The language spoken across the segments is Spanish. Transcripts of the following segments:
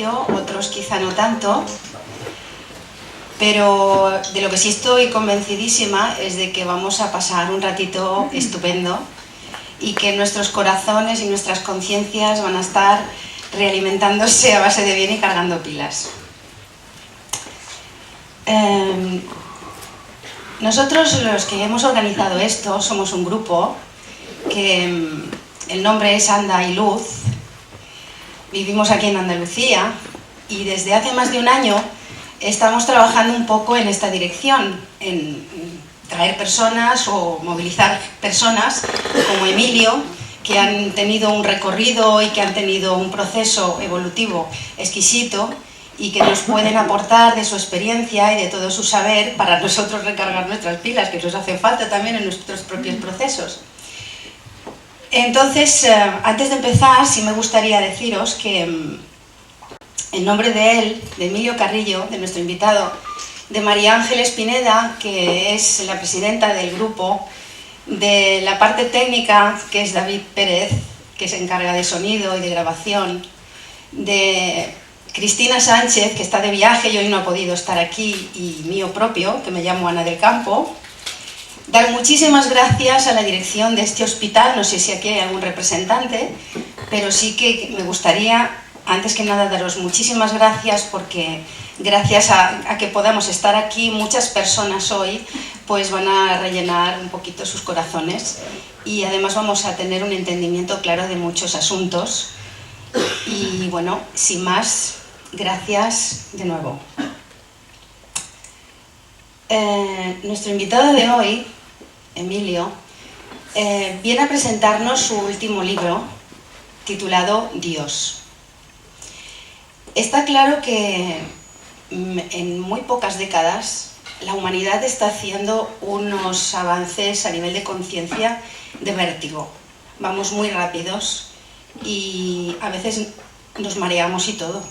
negocio, otros quizá no tanto, pero de lo que sí estoy convencidísima es de que vamos a pasar un ratito estupendo y que nuestros corazones y nuestras conciencias van a estar realimentándose a base de bien y cargando pilas. Nosotros, los que hemos organizado esto, somos un grupo que el nombre es Anda y Luz. Vivimos aquí en Andalucía y desde hace más de un año estamos trabajando un poco en esta dirección, en traer personas o movilizar personas como Emilio, que han tenido un recorrido y que han tenido un proceso evolutivo exquisito y que nos pueden aportar de su experiencia y de todo su saber para nosotros recargar nuestras pilas, que nos hace falta también en nuestros propios procesos. Entonces, antes de empezar, sí me gustaría deciros que en nombre de él, de Emilio Carrillo, de nuestro invitado, de María Ángeles Pineda, que es la presidenta del grupo, de la parte técnica, que es David Pérez, que se encarga de sonido y de grabación, de Cristina Sánchez, que está de viaje y hoy no ha podido estar aquí, y mío propio, que me llamo Ana del Campo. Dar muchísimas gracias a la dirección de este hospital, no sé si aquí hay algún representante, pero sí que me gustaría, antes que nada, daros muchísimas gracias porque gracias a que podamos estar aquí, muchas personas hoy pues van a rellenar un poquito sus corazones y además vamos a tener un entendimiento claro de muchos asuntos. Y bueno, sin más, gracias de nuevo. Nuestro invitado de hoy, Emilio, viene a presentarnos su último libro titulado Dios. Está claro que en muy pocas décadas la humanidad está haciendo unos avances a nivel de conciencia de vértigo. Vamos muy rápidos y a veces nos mareamos y todo.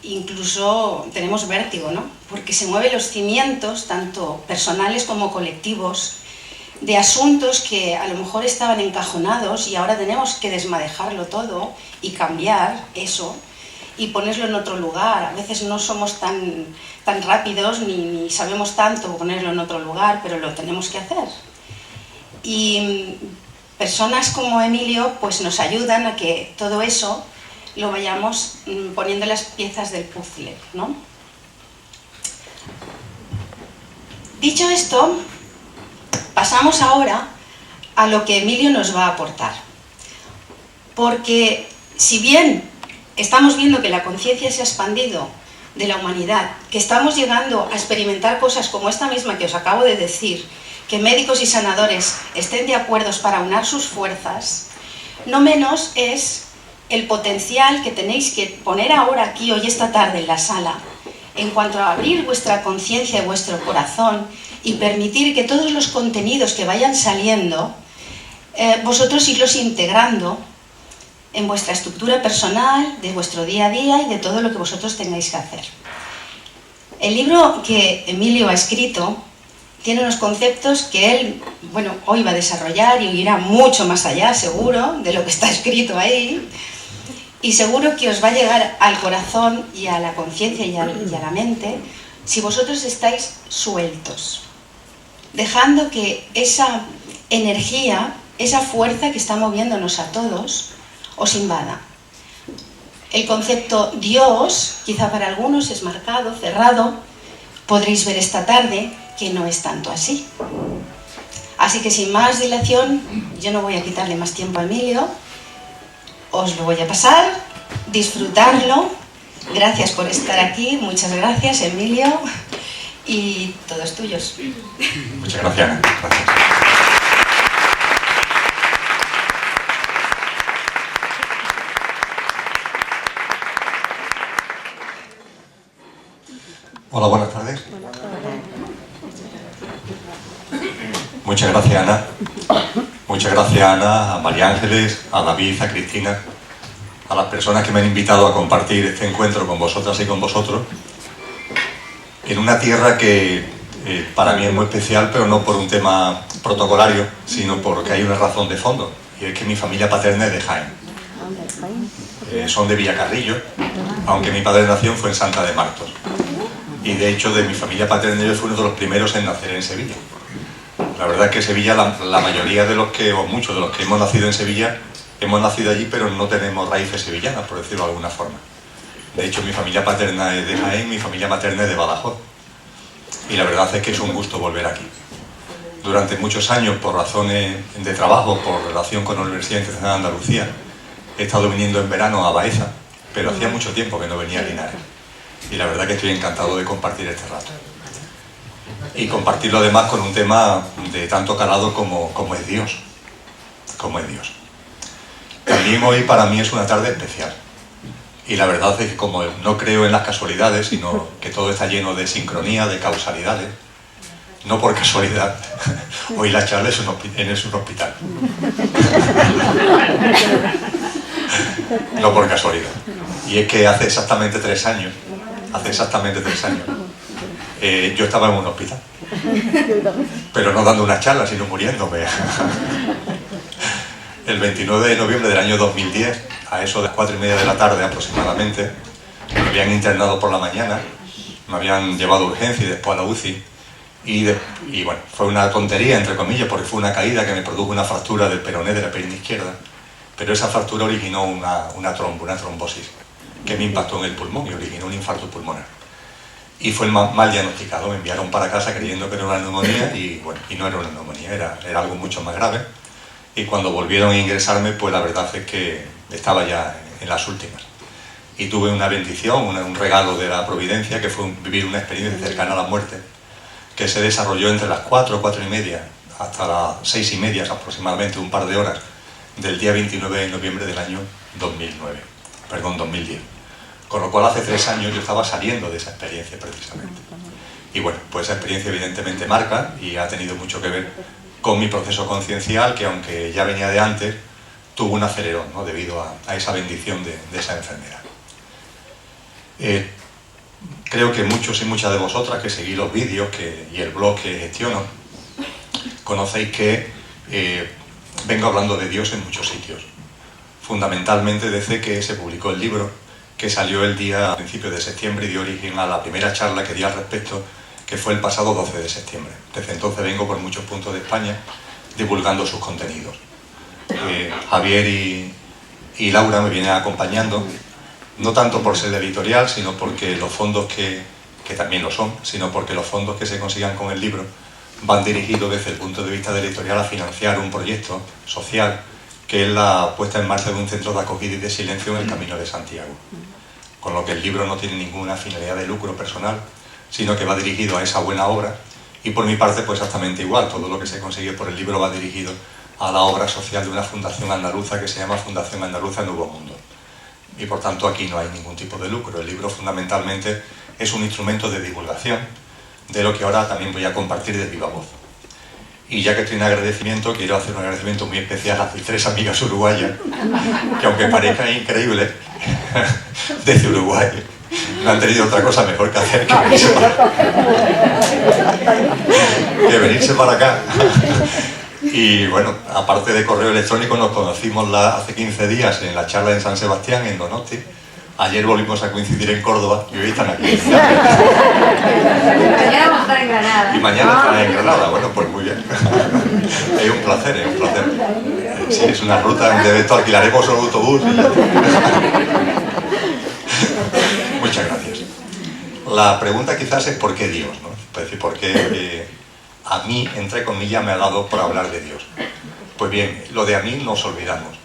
Incluso tenemos vértigo, ¿no? Porque se mueven los cimientos, tanto personales como colectivos, de asuntos que a lo mejor estaban encajonados y ahora tenemos que desmadejarlo todo y cambiar eso y ponerlo en otro lugar. A veces no somos tan rápidos ni sabemos tanto ponerlo en otro lugar, pero lo tenemos que hacer. Y personas como Emilio pues nos ayudan a que todo eso lo vayamos poniendo las piezas del puzzle, ¿no? Dicho esto, pasamos ahora a lo que Emilio nos va a aportar. Porque si bien estamos viendo que la conciencia se ha expandido de la humanidad, que estamos llegando a experimentar cosas como esta misma que os acabo de decir, que médicos y sanadores estén de acuerdo para unar sus fuerzas, no menos es el potencial que tenéis que poner ahora aquí, hoy esta tarde en la sala, en cuanto a abrir vuestra conciencia y vuestro corazón y permitir que todos los contenidos que vayan saliendo, vosotros irlos integrando en vuestra estructura personal, de vuestro día a día y de todo lo que vosotros tengáis que hacer. El libro que Emilio ha escrito tiene unos conceptos que él, bueno, hoy va a desarrollar y irá mucho más allá, seguro, de lo que está escrito ahí. Y seguro que os va a llegar al corazón y a la conciencia y a la mente si vosotros estáis sueltos, dejando que esa energía, esa fuerza que está moviéndonos a todos, os invada. El concepto Dios, quizá para algunos es marcado, cerrado, podréis ver esta tarde que no es tanto así. Así que sin más dilación, yo no voy a quitarle más tiempo a Emilio, os lo voy a pasar, disfrutarlo. Gracias por estar aquí, muchas gracias Emilio, y todos tuyos. Muchas gracias, Ana. Gracias. Hola, buenas tardes. Muchas gracias, Ana. Muchas gracias, Ana, a María Ángeles, a David, a Cristina, a las personas que me han invitado a compartir este encuentro con vosotras y con vosotros, en una tierra que para mí es muy especial, pero no por un tema protocolario, sino porque hay una razón de fondo, y es que mi familia paterna es de Jaén. son de Villacarrillo, aunque mi padre nació fue en Santa de Martos. Y de hecho, de mi familia paterna yo fui uno de los primeros en nacer en Sevilla. La verdad es que Sevilla, la mayoría de los que, o muchos de los que hemos nacido en Sevilla, hemos nacido allí, pero no tenemos raíces sevillanas, por decirlo de alguna forma. De hecho, mi familia paterna es de Jaén, mi familia materna es de Badajoz. Y la verdad es que es un gusto volver aquí. Durante muchos años, por razones de trabajo, por relación con la Universidad Internacional de Andalucía, he estado viniendo en verano a Baeza, pero hacía mucho tiempo que no venía a Linares. Y la verdad que estoy encantado de compartir este rato. Y compartirlo además con un tema de tanto calado como es Dios. Como es Dios. También hoy para mí es una tarde especial. Y la verdad es que como no creo en las casualidades, sino que todo está lleno de sincronía, de causalidades, no por casualidad, hoy la charla es un hospital. No por casualidad. Y es que hace exactamente 3 años, yo estaba en un hospital. Pero no dando una charla, sino muriéndome. El 29 de noviembre del año 2010, a eso de las 4:30 de la tarde aproximadamente, me habían internado por la mañana, me habían llevado a urgencia y después a la UCI. Y bueno, fue una tontería, entre comillas, porque fue una caída que me produjo una fractura del peroné de la pierna izquierda, pero esa fractura originó una trombosis, que me impactó en el pulmón y originó un infarto pulmonar. Y fue mal diagnosticado, me enviaron para casa creyendo que era una neumonía y bueno, y no era una neumonía, era algo mucho más grave. Y cuando volvieron a ingresarme, pues la verdad es que estaba ya en las últimas. Y tuve una bendición, un regalo de la providencia, que fue vivir una experiencia cercana a la muerte, que se desarrolló entre las 4, 4:30, hasta las 6:30 aproximadamente, un par de horas, del día 29 de noviembre del año 2010. Con lo cual hace 3 años yo estaba saliendo de esa experiencia precisamente. Y bueno, pues esa experiencia evidentemente marca y ha tenido mucho que ver con mi proceso conciencial, que aunque ya venía de antes, tuvo un acelerón, ¿no?, debido a esa bendición de esa enfermedad. Creo que muchos y muchas de vosotras que seguís los vídeos y el blog que gestiono, conocéis que vengo hablando de Dios en muchos sitios. Fundamentalmente desde que se publicó el libro, que salió el día a principios de septiembre y dio origen a la primera charla que di al respecto, que fue el pasado 12 de septiembre. Desde entonces vengo por muchos puntos de España divulgando sus contenidos. Javier y Laura me vienen acompañando, no tanto por ser editorial, sino porque los fondos que también lo son, sino porque los fondos que se consigan con el libro van dirigidos desde el punto de vista de la editorial a financiar un proyecto social que es la puesta en marcha de un centro de acogida y de silencio en el Camino de Santiago. Con lo que el libro no tiene ninguna finalidad de lucro personal, sino que va dirigido a esa buena obra, y por mi parte pues exactamente igual, todo lo que se consigue por el libro va dirigido a la obra social de una fundación andaluza que se llama Fundación Andaluza Nuevo Mundo. Y por tanto aquí no hay ningún tipo de lucro. El libro fundamentalmente es un instrumento de divulgación de lo que ahora también voy a compartir de viva voz. Y ya que estoy en agradecimiento, quiero hacer un agradecimiento muy especial a mis 3 amigas uruguayas, que aunque parezcan increíbles, desde Uruguay no han tenido otra cosa mejor que hacer que venirse para acá. Y bueno, aparte de correo electrónico, nos conocimos hace 15 días en la charla en San Sebastián, en Donosti. Ayer volvimos a coincidir en Córdoba y hoy están aquí. Mañana vamos a estar en Granada. Y mañana estarán en Granada. Bueno, pues muy bien. Es un placer, es un placer. Sí, es una ruta donde esto alquilaremos un autobús. Muchas gracias. La pregunta quizás es ¿por qué Dios?, ¿no? Es decir, ¿por qué a mí, entre comillas, me ha dado por hablar de Dios? Pues bien, lo de a mí nos olvidamos.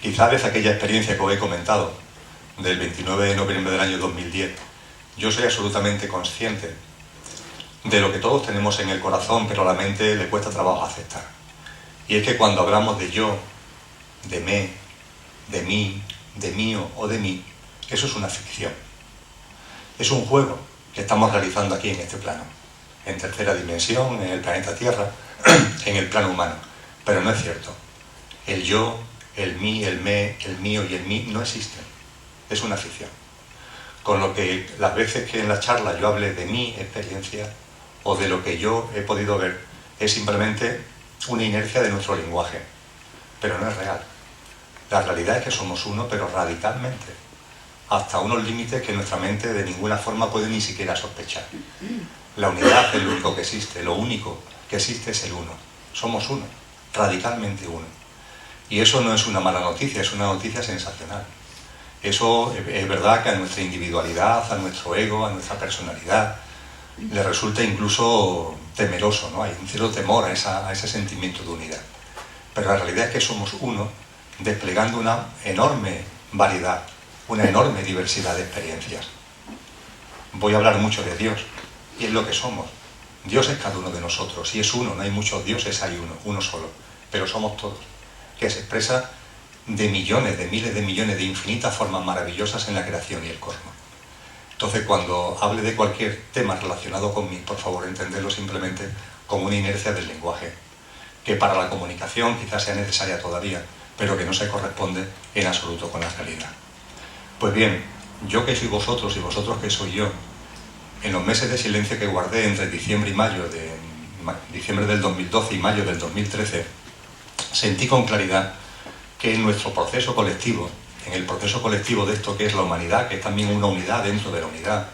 Quizás desde aquella experiencia que os he comentado, del 29 de noviembre del año 2010, yo soy absolutamente consciente de lo que todos tenemos en el corazón, pero a la mente le cuesta trabajo aceptar. Y es que cuando hablamos de yo, de me, de mí, de mío o de mí, eso es una ficción. Es un juego que estamos realizando aquí en este plano, en tercera dimensión, en el planeta Tierra, en el plano humano. Pero no es cierto. El yo, el mí, el me, el mío y el mí no existen. Es una ficción. Con lo que las veces que en la charla yo hable de mi experiencia o de lo que yo he podido ver, es simplemente una inercia de nuestro lenguaje. Pero no es real. La realidad es que somos uno, pero radicalmente, hasta unos límites que nuestra mente de ninguna forma puede ni siquiera sospechar. La unidad es lo único que existe, lo único que existe es el uno. Somos uno, radicalmente uno. Y eso no es una mala noticia, es una noticia sensacional. Eso es verdad que a nuestra individualidad, a nuestro ego, a nuestra personalidad, le resulta incluso temeroso, ¿no? Hay un cierto temor a ese sentimiento de unidad. Pero la realidad es que somos uno, desplegando una enorme variedad, una enorme diversidad de experiencias. Voy a hablar mucho de Dios, y es lo que somos. Dios es cada uno de nosotros, y es uno, no hay muchos dioses, hay uno solo, pero somos todos, que se expresa de millones, de miles de millones, de infinitas formas maravillosas en la creación y el cosmos. Entonces, cuando hable de cualquier tema relacionado con mí, por favor, entenderlo simplemente como una inercia del lenguaje, que para la comunicación quizás sea necesaria todavía, pero que no se corresponde en absoluto con la realidad. Pues bien, yo que soy vosotros y vosotros que soy yo, en los meses de silencio que guardé entre diciembre y mayo, diciembre del 2012 y mayo del 2013, sentí con claridad que en nuestro proceso colectivo, en el proceso colectivo de esto que es la humanidad, que es también una unidad dentro de la unidad,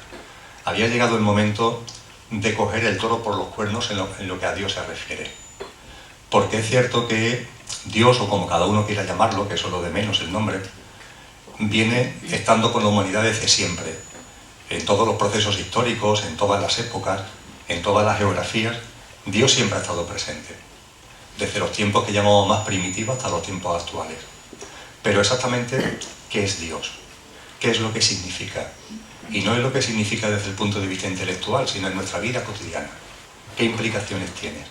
había llegado el momento de coger el toro por los cuernos en lo que a Dios se refiere. Porque es cierto que Dios, o como cada uno quiera llamarlo, que eso es lo de menos el nombre, viene estando con la humanidad desde siempre. En todos los procesos históricos, en todas las épocas, en todas las geografías, Dios siempre ha estado presente. Desde los tiempos que llamamos más primitivos hasta los tiempos actuales. Pero exactamente, ¿qué es Dios? ¿Qué es lo que significa? Y no es lo que significa desde el punto de vista intelectual, sino en nuestra vida cotidiana. ¿Qué implicaciones tiene?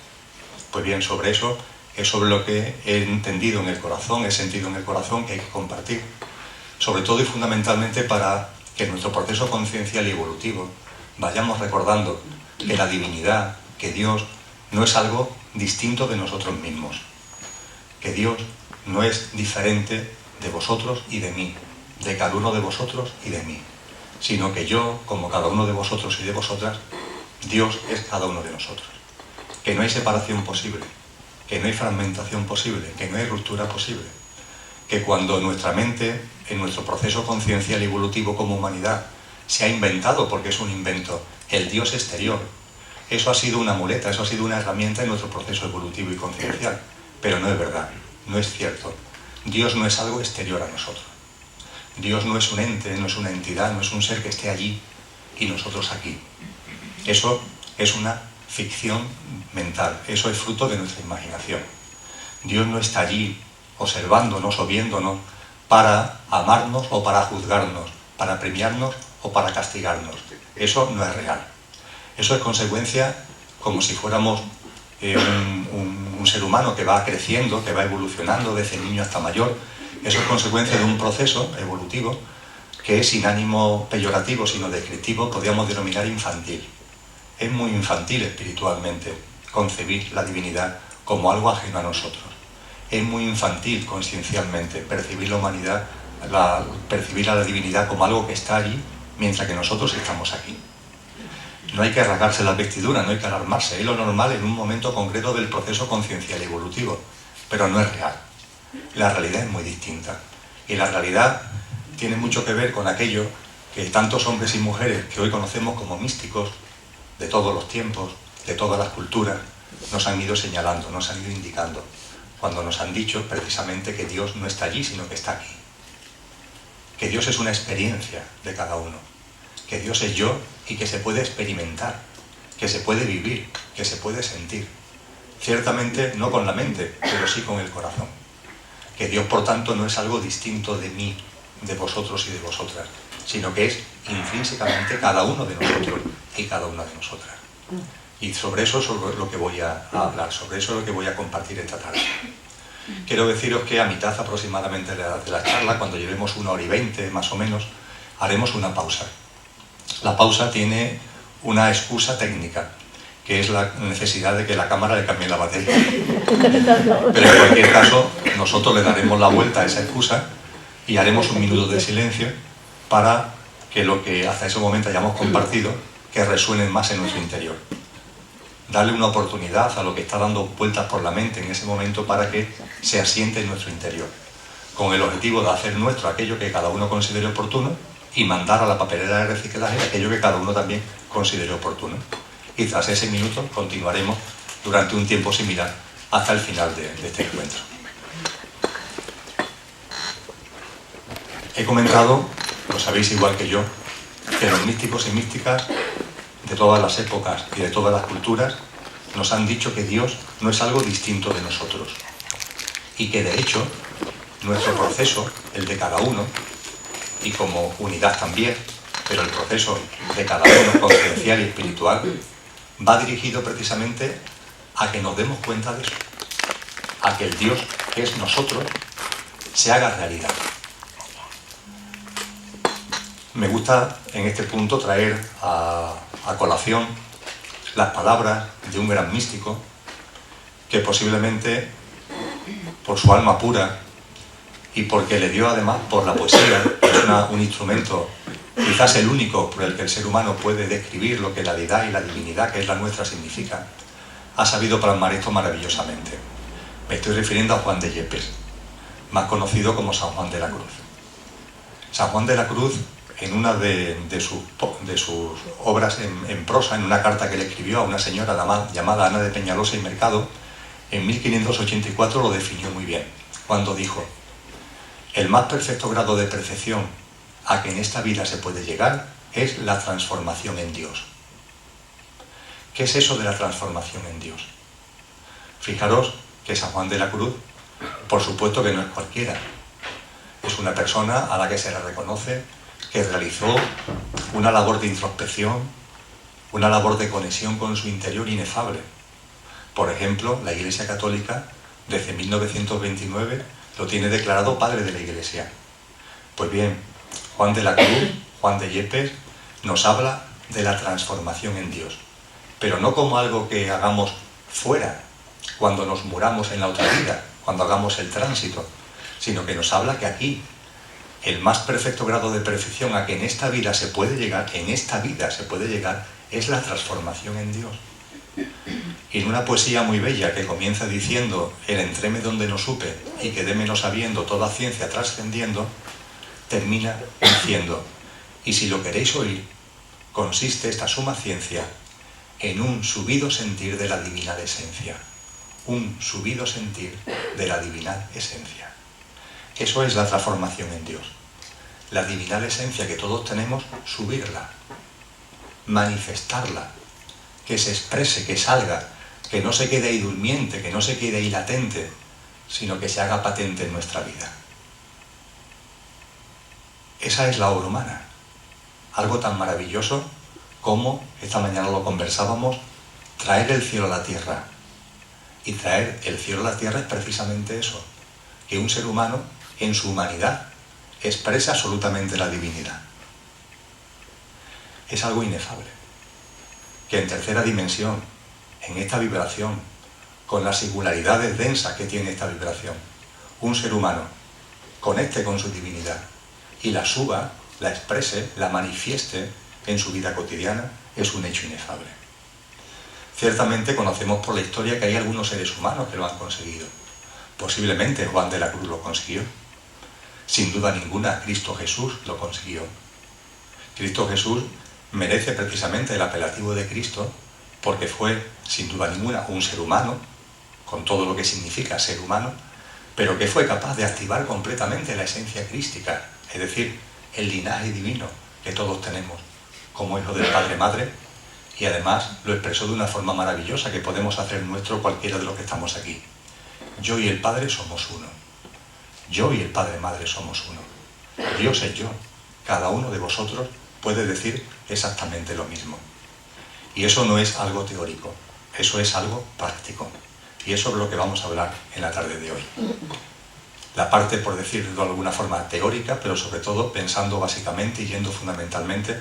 Pues bien, sobre eso es sobre lo que he entendido en el corazón, he sentido en el corazón que hay que compartir. Sobre todo y fundamentalmente para que en nuestro proceso conciencial y evolutivo vayamos recordando que la divinidad, que Dios, no es algo distinto de nosotros mismos. Que Dios no es diferente de vosotros y de mí, de cada uno de vosotros y de mí, sino que yo, como cada uno de vosotros y de vosotras, Dios es cada uno de nosotros. Que no hay separación posible, que no hay fragmentación posible, que no hay ruptura posible. Que cuando nuestra mente, en nuestro proceso conciencial y evolutivo como humanidad, se ha inventado, porque es un invento, el Dios exterior, eso ha sido una muleta, eso ha sido una herramienta en nuestro proceso evolutivo y conciencial. Pero no es verdad, no es cierto. Dios no es algo exterior a nosotros. Dios no es un ente, no es una entidad, no es un ser que esté allí y nosotros aquí. Eso es una ficción mental, eso es fruto de nuestra imaginación. Dios no está allí observándonos o viéndonos para amarnos o para juzgarnos, para premiarnos o para castigarnos. Eso no es real. Eso es consecuencia, como si fuéramos un ser humano que va creciendo, que va evolucionando desde niño hasta mayor. Eso es consecuencia de un proceso evolutivo que sin ánimo peyorativo, sino descriptivo, podríamos denominar infantil. Es muy infantil espiritualmente concebir la divinidad como algo ajeno a nosotros. Es muy infantil conciencialmente percibir la humanidad, percibir a la divinidad como algo que está allí mientras que nosotros estamos aquí. No hay que rasgarse la vestidura, no hay que alarmarse, es lo normal en un momento concreto del proceso conciencial y evolutivo, pero no es real. La realidad es muy distinta y la realidad tiene mucho que ver con aquello que tantos hombres y mujeres que hoy conocemos como místicos de todos los tiempos, de todas las culturas, nos han ido señalando, nos han ido indicando, cuando nos han dicho precisamente que Dios no está allí, sino que está aquí. Que Dios es una experiencia de cada uno, que Dios es yo y que se puede experimentar, que se puede vivir, que se puede sentir. Ciertamente no con la mente, pero sí con el corazón. Que Dios, por tanto, no es algo distinto de mí, de vosotros y de vosotras, sino que es intrínsecamente cada uno de nosotros y cada una de nosotras. Y sobre eso es lo que voy a hablar, sobre eso es lo que voy a compartir esta tarde. Quiero deciros que a mitad aproximadamente de la charla, cuando llevemos 1 hora y 20 más o menos, haremos una pausa. La pausa tiene una excusa técnica, que es la necesidad de que la cámara le cambie la batería. Pero en cualquier caso, nosotros le daremos la vuelta a esa excusa y haremos 1 minuto de silencio para que lo que hasta ese momento hayamos compartido, que resuene más en nuestro interior. Darle una oportunidad a lo que está dando vueltas por la mente en ese momento para que se asiente en nuestro interior. con el objetivo de hacer nuestro aquello que cada uno considere oportuno y mandar a la papelera de reciclaje aquello que cada uno también considere oportuno. Y tras ese minuto continuaremos durante un tiempo similar hasta el final de este encuentro. He comentado, lo sabéis igual que yo, que los místicos y místicas de todas las épocas y de todas las culturas nos han dicho que Dios no es algo distinto de nosotros y que de hecho nuestro proceso, el de cada uno, y como unidad también, pero el proceso de cada uno conciencial y espiritual va dirigido precisamente a que nos demos cuenta de eso, a que el Dios que es nosotros se haga realidad. Me gusta en este punto traer a colación las palabras de un gran místico que posiblemente por su alma pura y porque le dio además por la poesía, que es un instrumento quizás el único por el que el ser humano puede describir lo que la deidad y la divinidad, que es la nuestra, significa, ha sabido plasmar esto maravillosamente. Me estoy refiriendo a Juan de Yepes, más conocido como San Juan de la Cruz. San Juan de la Cruz, en una de sus obras en prosa, en una carta que le escribió a una señora llamada Ana de Peñalosa y Mercado, en 1584 lo definió muy bien, cuando dijo: el más perfecto grado de perfección a que en esta vida se puede llegar es la transformación en Dios. ¿Qué es eso de la transformación en Dios? Fijaros que San Juan de la Cruz, por supuesto que no es cualquiera, es una persona a la que se le reconoce que realizó una labor de introspección, una labor de conexión con su interior inefable. Por ejemplo, la Iglesia Católica, desde 1929, lo tiene declarado padre de la Iglesia. Pues bien, Juan de la Cruz, Juan de Yepes, nos habla de la transformación en Dios, pero no como algo que hagamos fuera, cuando nos muramos en la otra vida, cuando hagamos el tránsito, sino que nos habla que aquí, el más perfecto grado de perfección a que en esta vida se puede llegar, es la transformación en Dios. Y en una poesía muy bella que comienza diciendo: el entréme donde no supe y quedéme no sabiendo, toda ciencia trascendiendo, termina diciendo: y si lo queréis oír, consiste esta suma ciencia en un subido sentir de la divinal esencia. Un subido sentir de la divinal esencia. Eso es la transformación en Dios. La divinal esencia que todos tenemos, subirla, manifestarla, que se exprese, que salga, que no se quede ahí durmiente, que no se quede ahí latente, sino que se haga patente en nuestra vida. Esa es la obra humana. Algo tan maravilloso como, esta mañana lo conversábamos, traer el cielo a la tierra. Y traer el cielo a la tierra es precisamente eso, que un ser humano, en su humanidad, expresa absolutamente la divinidad. Es algo inefable, que en tercera dimensión, en esta vibración, con las singularidades densas que tiene esta vibración, un ser humano conecte con su divinidad y la suba, la exprese, la manifieste en su vida cotidiana, es un hecho inefable. Ciertamente conocemos por la historia que hay algunos seres humanos que lo han conseguido. Posiblemente Juan de la Cruz lo consiguió. Sin duda ninguna, Cristo Jesús lo consiguió. Cristo Jesús merece precisamente el apelativo de Cristo porque fue, sin duda ninguna, un ser humano, con todo lo que significa ser humano, pero que fue capaz de activar completamente la esencia crística, es decir, el linaje divino que todos tenemos como hijo del Padre-Madre, y además lo expresó de una forma maravillosa que podemos hacer nuestro cualquiera de los que estamos aquí. Yo y el Padre somos uno. Yo y el Padre-Madre somos uno. Dios es yo. Cada uno de vosotros puede decir exactamente lo mismo. Y eso no es algo teórico, eso es algo práctico. Y eso es lo que vamos a hablar en la tarde de hoy. La parte, por decirlo de alguna forma, teórica, pero sobre todo pensando básicamente y yendo fundamentalmente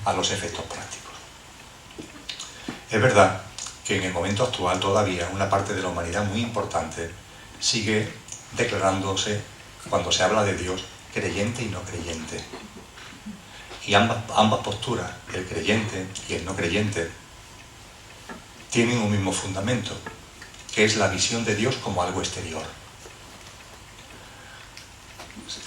a los efectos prácticos. Es verdad que en el momento actual todavía una parte de la humanidad muy importante sigue declarándose, cuando se habla de Dios, creyente y no creyente. Y ambas posturas, el creyente y el no creyente, tienen un mismo fundamento, que es la visión de Dios como algo exterior.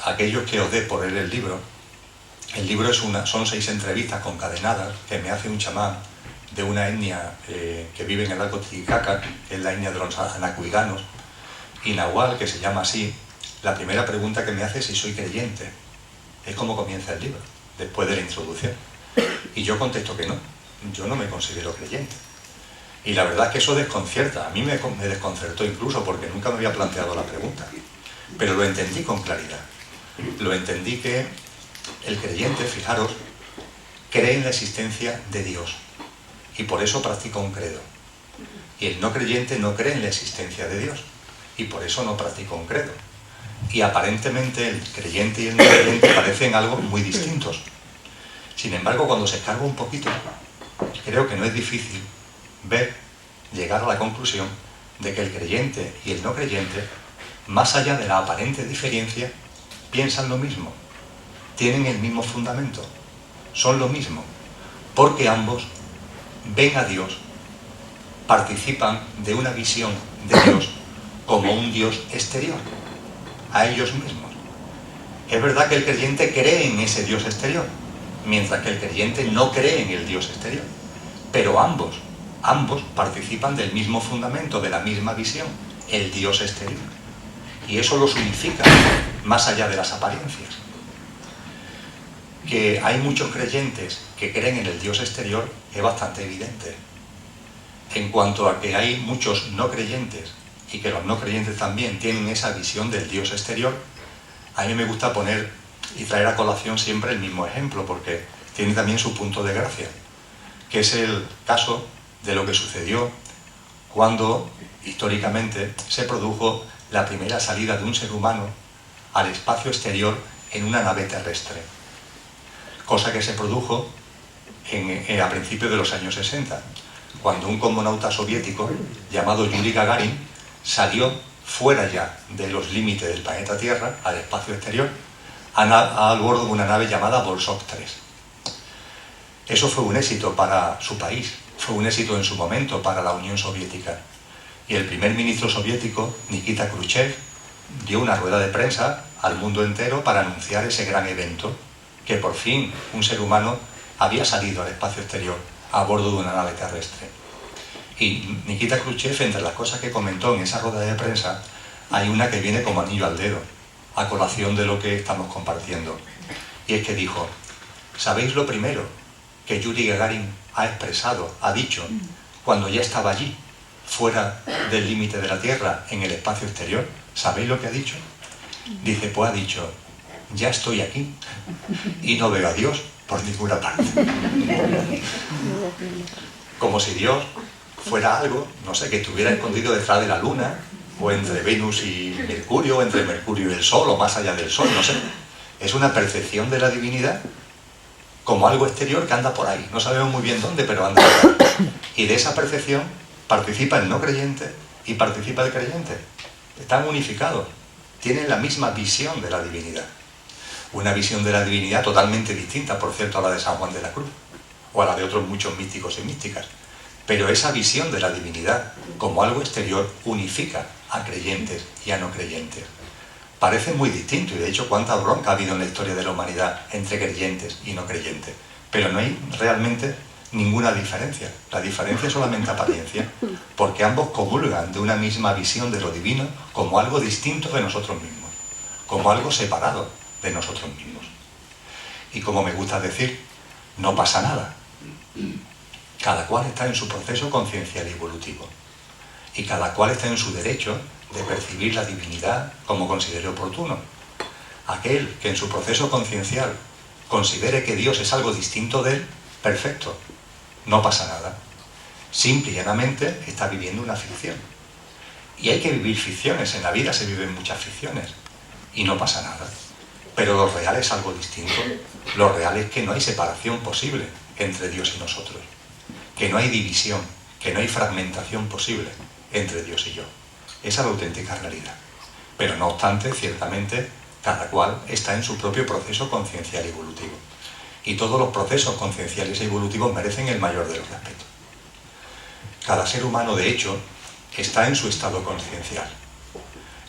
aquellos que os dé por leer el libro son 6 entrevistas concadenadas que me hace un chamán de una etnia que vive en el lago Titicaca, que es la etnia de los anacuiganos, y Nahual, que se llama así. La primera pregunta que me hace es si soy creyente. Es como comienza el libro, después de la introducción. Y yo contesto que no, yo no me considero creyente. Y la verdad es que eso desconcierta, a mí me desconcertó incluso porque nunca me había planteado la pregunta. Pero lo entendí con claridad. Lo entendí que el creyente, fijaros, cree en la existencia de Dios y por eso practica un credo. Y el no creyente no cree en la existencia de Dios y por eso no practica un credo. Y aparentemente el creyente y el no creyente parecen algo muy distintos. Sin embargo, cuando se escarba un poquito, creo que no es difícil llegar a la conclusión de que el creyente y el no creyente, más allá de la aparente diferencia, piensan lo mismo, tienen el mismo fundamento, son lo mismo, porque ambos ven a Dios, participan de una visión de Dios como un Dios exterior, a ellos mismos. Es verdad que el creyente cree en ese Dios exterior, mientras que el creyente no cree en el Dios exterior, pero ambos participan del mismo fundamento, de la misma visión, el Dios exterior. Y eso los unifica, más allá de las apariencias. Que hay muchos creyentes que creen en el Dios exterior es bastante evidente. En cuanto a que hay muchos no creyentes, y que los no creyentes también tienen esa visión del Dios exterior, a mí me gusta poner y traer a colación siempre el mismo ejemplo, porque tiene también su punto de gracia, que es el caso de lo que sucedió cuando históricamente se produjo la primera salida de un ser humano al espacio exterior en una nave terrestre, cosa que se produjo a principios de los años 60, cuando un cosmonauta soviético llamado Yuri Gagarin salió fuera ya de los límites del planeta Tierra, al espacio exterior, al bordo de una nave llamada Bolshoi 3. Eso fue un éxito para su país, fue un éxito en su momento para la Unión Soviética. Y el primer ministro soviético, Nikita Khrushchev, dio una rueda de prensa al mundo entero para anunciar ese gran evento, que por fin un ser humano había salido al espacio exterior a bordo de una nave terrestre. Y Nikita Khrushchev, entre las cosas que comentó en esa rueda de prensa, hay una que viene como anillo al dedo, a colación de lo que estamos compartiendo. Y es que dijo: ¿sabéis lo primero que Yuri Gagarin ha expresado, ha dicho, cuando ya estaba allí, fuera del límite de la Tierra, en el espacio exterior? ¿Sabéis lo que ha dicho? Dice, pues ha dicho: ya estoy aquí y no veo a Dios por ninguna parte. Como si Dios fuera algo, no sé, que estuviera escondido detrás de la Luna, o entre Venus y Mercurio, o entre Mercurio y el Sol, o más allá del Sol, no sé. Es una percepción de la divinidad como algo exterior que anda por ahí. No sabemos muy bien dónde, pero anda por ahí. Y de esa percepción participa el no creyente y participa el creyente. Están unificados, tienen la misma visión de la divinidad. Una visión de la divinidad totalmente distinta, por cierto, a la de San Juan de la Cruz, o a la de otros muchos místicos y místicas. Pero esa visión de la divinidad como algo exterior unifica a creyentes y a no creyentes. Parece muy distinto, y de hecho cuánta bronca ha habido en la historia de la humanidad entre creyentes y no creyentes. Pero no hay realmente ninguna diferencia. La diferencia es solamente apariencia, porque ambos comulgan de una misma visión de lo divino como algo distinto de nosotros mismos, como algo separado de nosotros mismos. Y como me gusta decir, no pasa nada. Cada cual está en su proceso conciencial y evolutivo. Y cada cual está en su derecho de percibir la divinidad como considere oportuno. Aquel que en su proceso conciencial considere que Dios es algo distinto de él, perfecto, no pasa nada. Simple y llanamente está viviendo una ficción. Y hay que vivir ficciones, en la vida se viven muchas ficciones, y no pasa nada. Pero lo real es algo distinto. Lo real es que no hay separación posible entre Dios y nosotros, que no hay división, que no hay fragmentación posible entre Dios y yo. Esa es la auténtica realidad. Pero no obstante, ciertamente, cada cual está en su propio proceso conciencial y evolutivo. Y todos los procesos concienciales y evolutivos merecen el mayor de los respetos. Cada ser humano, de hecho, está en su estado conciencial.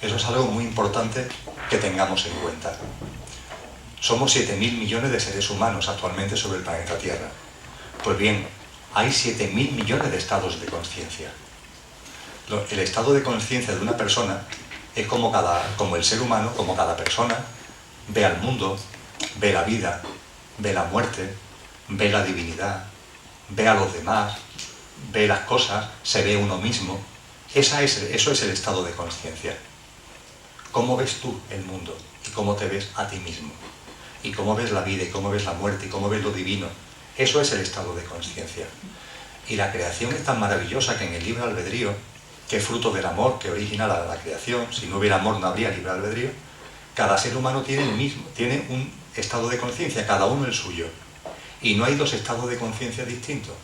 Eso es algo muy importante que tengamos en cuenta. Somos 7.000 millones de seres humanos actualmente sobre el planeta Tierra. Pues bien, hay 7.000 millones de estados de conciencia. El estado de conciencia de una persona es como el ser humano, como cada persona, ve al mundo, ve la vida, ve la muerte, ve la divinidad, ve a los demás, ve las cosas, se ve uno mismo. Eso es el estado de conciencia. ¿Cómo ves tú el mundo? ¿Y cómo te ves a ti mismo? ¿Y cómo ves la vida? ¿Y cómo ves la muerte? ¿Y cómo ves lo divino? Eso es el estado de conciencia. Y la creación es tan maravillosa que en el libre albedrío, que es fruto del amor que origina la creación, si no hubiera amor no habría libre albedrío, cada ser humano tiene un estado de conciencia, cada uno el suyo. Y no hay dos estados de conciencia distintos.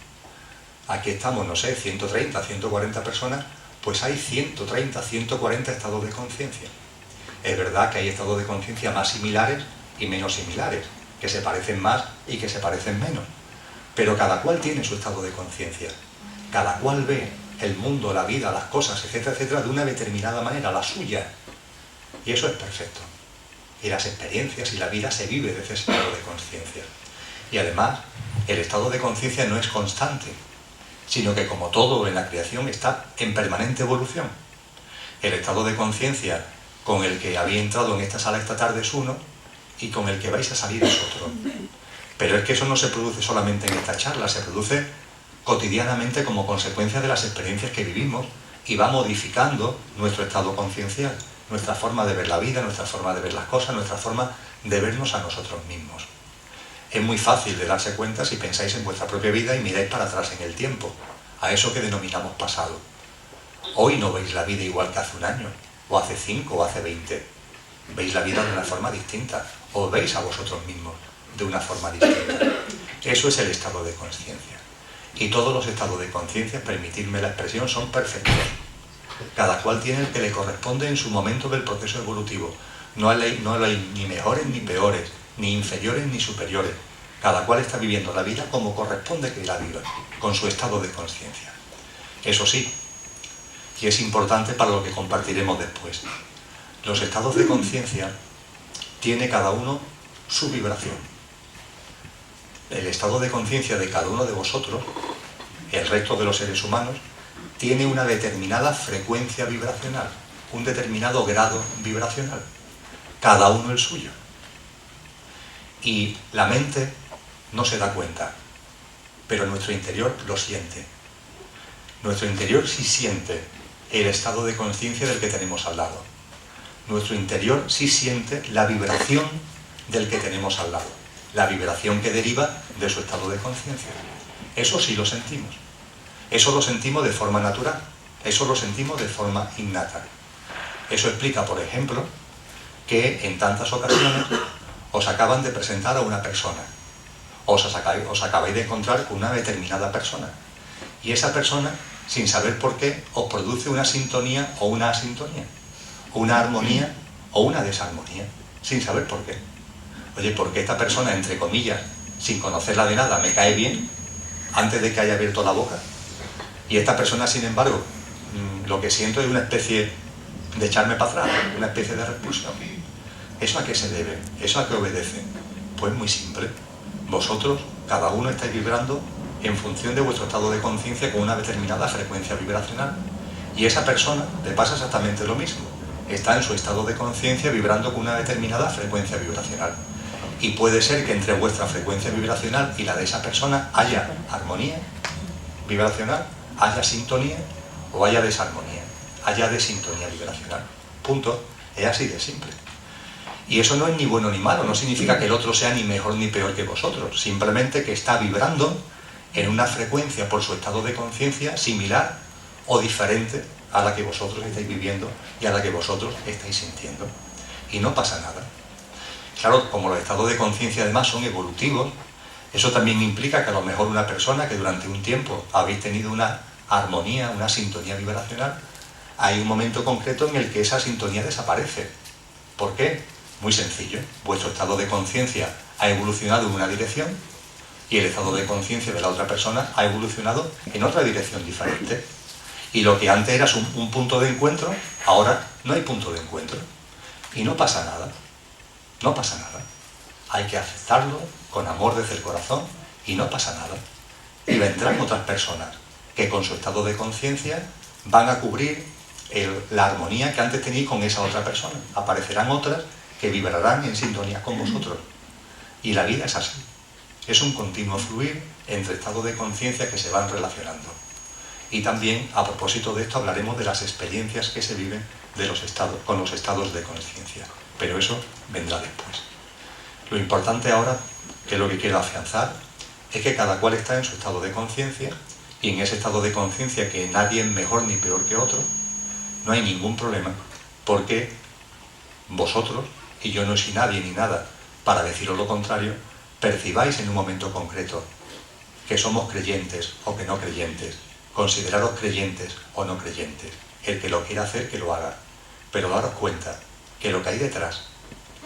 Aquí estamos, no sé, 130, 140 personas, pues hay 130, 140 estados de conciencia. Es verdad que hay estados de conciencia más similares y menos similares, que se parecen más y que se parecen menos. Pero cada cual tiene su estado de conciencia. Cada cual ve el mundo, la vida, las cosas, etcétera, etcétera, de una determinada manera, la suya. Y eso es perfecto. Y las experiencias y la vida se vive desde ese estado de conciencia. Y además, el estado de conciencia no es constante, sino que como todo en la creación está en permanente evolución. El estado de conciencia con el que había entrado en esta sala esta tarde es uno, y con el que vais a salir es otro. Pero es que eso no se produce solamente en esta charla, se produce cotidianamente como consecuencia de las experiencias que vivimos y va modificando nuestro estado conciencial, nuestra forma de ver la vida, nuestra forma de ver las cosas, nuestra forma de vernos a nosotros mismos. Es muy fácil de darse cuenta si pensáis en vuestra propia vida y miráis para atrás en el tiempo, a eso que denominamos pasado. Hoy no veis la vida igual que hace un año, o hace 5, o hace 20. Veis la vida de una forma distinta, o veis a vosotros mismos de una forma distinta. Eso es el estado de conciencia. Y todos los estados de conciencia, permitidme la expresión, son perfectos. Cada cual tiene el que le corresponde en su momento del proceso evolutivo. No hay ni mejores ni peores, ni inferiores ni superiores. Cada cual está viviendo la vida como corresponde que la viva, con su estado de conciencia. Eso sí, y es importante para lo que compartiremos después, los estados de conciencia tiene cada uno su vibración. El estado de conciencia de cada uno de vosotros, el resto de los seres humanos, tiene una determinada frecuencia vibracional, un determinado grado vibracional, cada uno el suyo. Y la mente no se da cuenta, pero nuestro interior lo siente. Nuestro interior sí siente el estado de conciencia del que tenemos al lado. Nuestro interior sí siente la vibración del que tenemos al lado, la vibración que deriva de su estado de conciencia. Eso sí lo sentimos. Eso lo sentimos de forma natural, eso lo sentimos de forma innata. Eso explica, por ejemplo, que en tantas ocasiones os acaban de presentar a una persona, os acabáis de encontrar con una determinada persona, y esa persona, sin saber por qué, os produce una sintonía o una asintonía, una armonía o una desarmonía, sin saber por qué. Oye, ¿por qué esta persona, entre comillas, sin conocerla de nada, me cae bien antes de que haya abierto la boca? Y esta persona, sin embargo, lo que siento es una especie de echarme para atrás, una especie de repulsión. ¿Eso a qué se debe? ¿Eso a qué obedece? Pues muy simple. Vosotros, cada uno, estáis vibrando en función de vuestro estado de conciencia con una determinada frecuencia vibracional. Y esa persona le pasa exactamente lo mismo. Está en su estado de conciencia vibrando con una determinada frecuencia vibracional. Y puede ser que entre vuestra frecuencia vibracional y la de esa persona haya armonía vibracional, haya sintonía o haya desarmonía, haya desintonía vibracional. Punto. Es así de simple. Y eso no es ni bueno ni malo, no significa que el otro sea ni mejor ni peor que vosotros, simplemente que está vibrando en una frecuencia por su estado de conciencia similar o diferente a la que vosotros estáis viviendo y a la que vosotros estáis sintiendo. Y no pasa nada. Claro, como los estados de conciencia además son evolutivos, eso también implica que a lo mejor una persona que durante un tiempo habéis tenido una armonía, una sintonía vibracional, hay un momento concreto en el que esa sintonía desaparece. ¿Por qué? Muy sencillo. Vuestro estado de conciencia ha evolucionado en una dirección y el estado de conciencia de la otra persona ha evolucionado en otra dirección diferente. Y lo que antes era un punto de encuentro, ahora no hay punto de encuentro. Y no pasa nada, no pasa nada. Hay que aceptarlo con amor desde el corazón y no pasa nada. Y vendrán otras personas que con su estado de conciencia van a cubrir la armonía que antes tenéis con esa otra persona. Aparecerán otras que vibrarán en sintonía con vosotros. Y la vida es así. Es un continuo fluir entre estados de conciencia que se van relacionando. Y también, a propósito de esto, hablaremos de las experiencias que se viven con los estados de conciencia. Pero eso vendrá después. Lo importante ahora, que es lo que quiero afianzar, es que cada cual está en su estado de conciencia, y en ese estado de conciencia que nadie es mejor ni peor que otro, no hay ningún problema, porque vosotros, y yo no soy nadie ni nada para deciros lo contrario, percibáis en un momento concreto que somos creyentes o que no creyentes, consideraros creyentes o no creyentes. El que lo quiera hacer, que lo haga. Pero daros cuenta que lo que hay detrás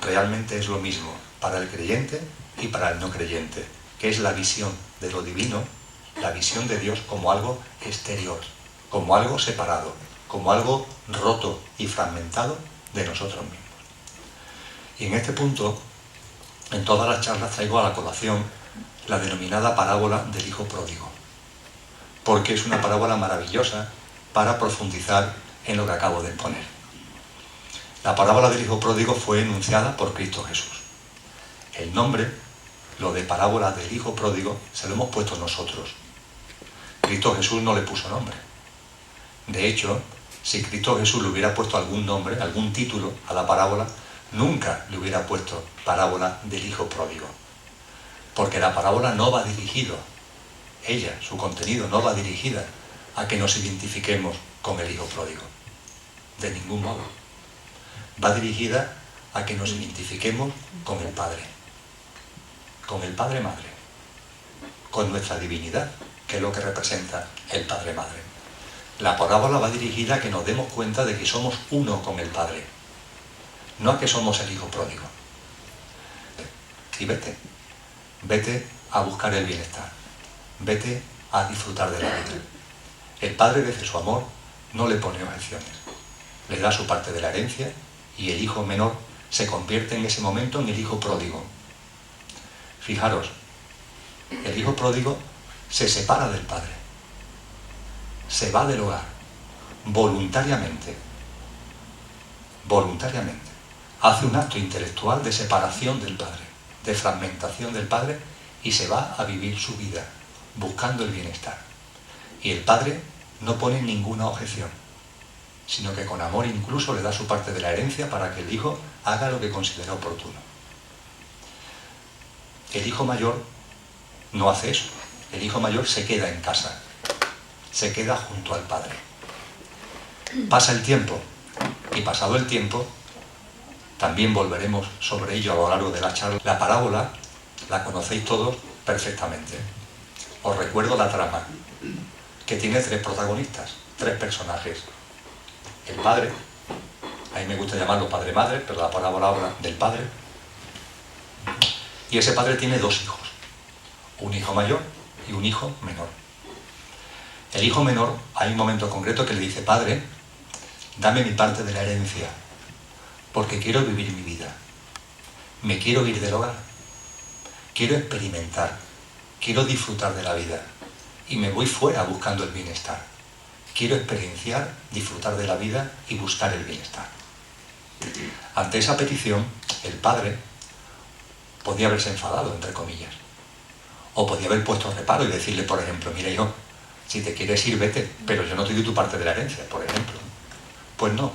realmente es lo mismo para el creyente y para el no creyente, que es la visión de lo divino, la visión de Dios como algo exterior, como algo separado, como algo roto y fragmentado de nosotros mismos. Y en este punto, en todas las charlas traigo a la colación la denominada parábola del hijo pródigo, porque es una parábola maravillosa para profundizar en lo que acabo de exponer. La parábola del hijo pródigo fue enunciada por Cristo Jesús. El nombre, lo de parábola del hijo pródigo, se lo hemos puesto nosotros. Cristo Jesús no le puso nombre. De hecho, si Cristo Jesús le hubiera puesto algún nombre, algún título a la parábola, nunca le hubiera puesto parábola del hijo pródigo. Porque la parábola no va dirigido, ella, su contenido, no va dirigida a que nos identifiquemos con el hijo pródigo. De ningún modo. Va dirigida a que nos identifiquemos con el Padre. Con el Padre Madre. Con nuestra divinidad, que es lo que representa el Padre Madre. La parábola va dirigida a que nos demos cuenta de que somos uno con el Padre. No a que somos el hijo pródigo. Y vete a buscar el bienestar. Vete a disfrutar de la vida. El Padre, desde su amor, no le pone objeciones. Le da su parte de la herencia y el hijo menor se convierte en ese momento en el hijo pródigo. Fijaros, el hijo pródigo se separa del Padre. Se va del hogar. Voluntariamente. Voluntariamente. Hace un acto intelectual de separación del Padre, de fragmentación del Padre, y se va a vivir su vida, buscando el bienestar. Y el Padre no pone ninguna objeción, sino que con amor incluso le da su parte de la herencia para que el hijo haga lo que considera oportuno. El hijo mayor no hace eso. El hijo mayor se queda en casa, se queda junto al Padre. Pasa el tiempo, y pasado el tiempo, también volveremos sobre ello a lo largo de la charla. La parábola la conocéis todos perfectamente. Os recuerdo la trama, que tiene 3 protagonistas, 3 personajes. El padre, a mí me gusta llamarlo padre-madre, pero la parábola habla del padre. Y ese padre tiene 2 hijos, un hijo mayor y un hijo menor. El hijo menor, hay un momento concreto que le dice: Padre, dame mi parte de la herencia, porque quiero vivir mi vida. Me quiero ir del hogar. Quiero experimentar. Quiero disfrutar de la vida. Y me voy fuera buscando el bienestar. Quiero experienciar, disfrutar de la vida y buscar el bienestar. Ante esa petición, el padre podía haberse enfadado, entre comillas. O podía haber puesto reparo y decirle, por ejemplo: mira, hijo, si te quieres ir, vete, pero yo no te doy tu parte de la herencia, por ejemplo. Pues no.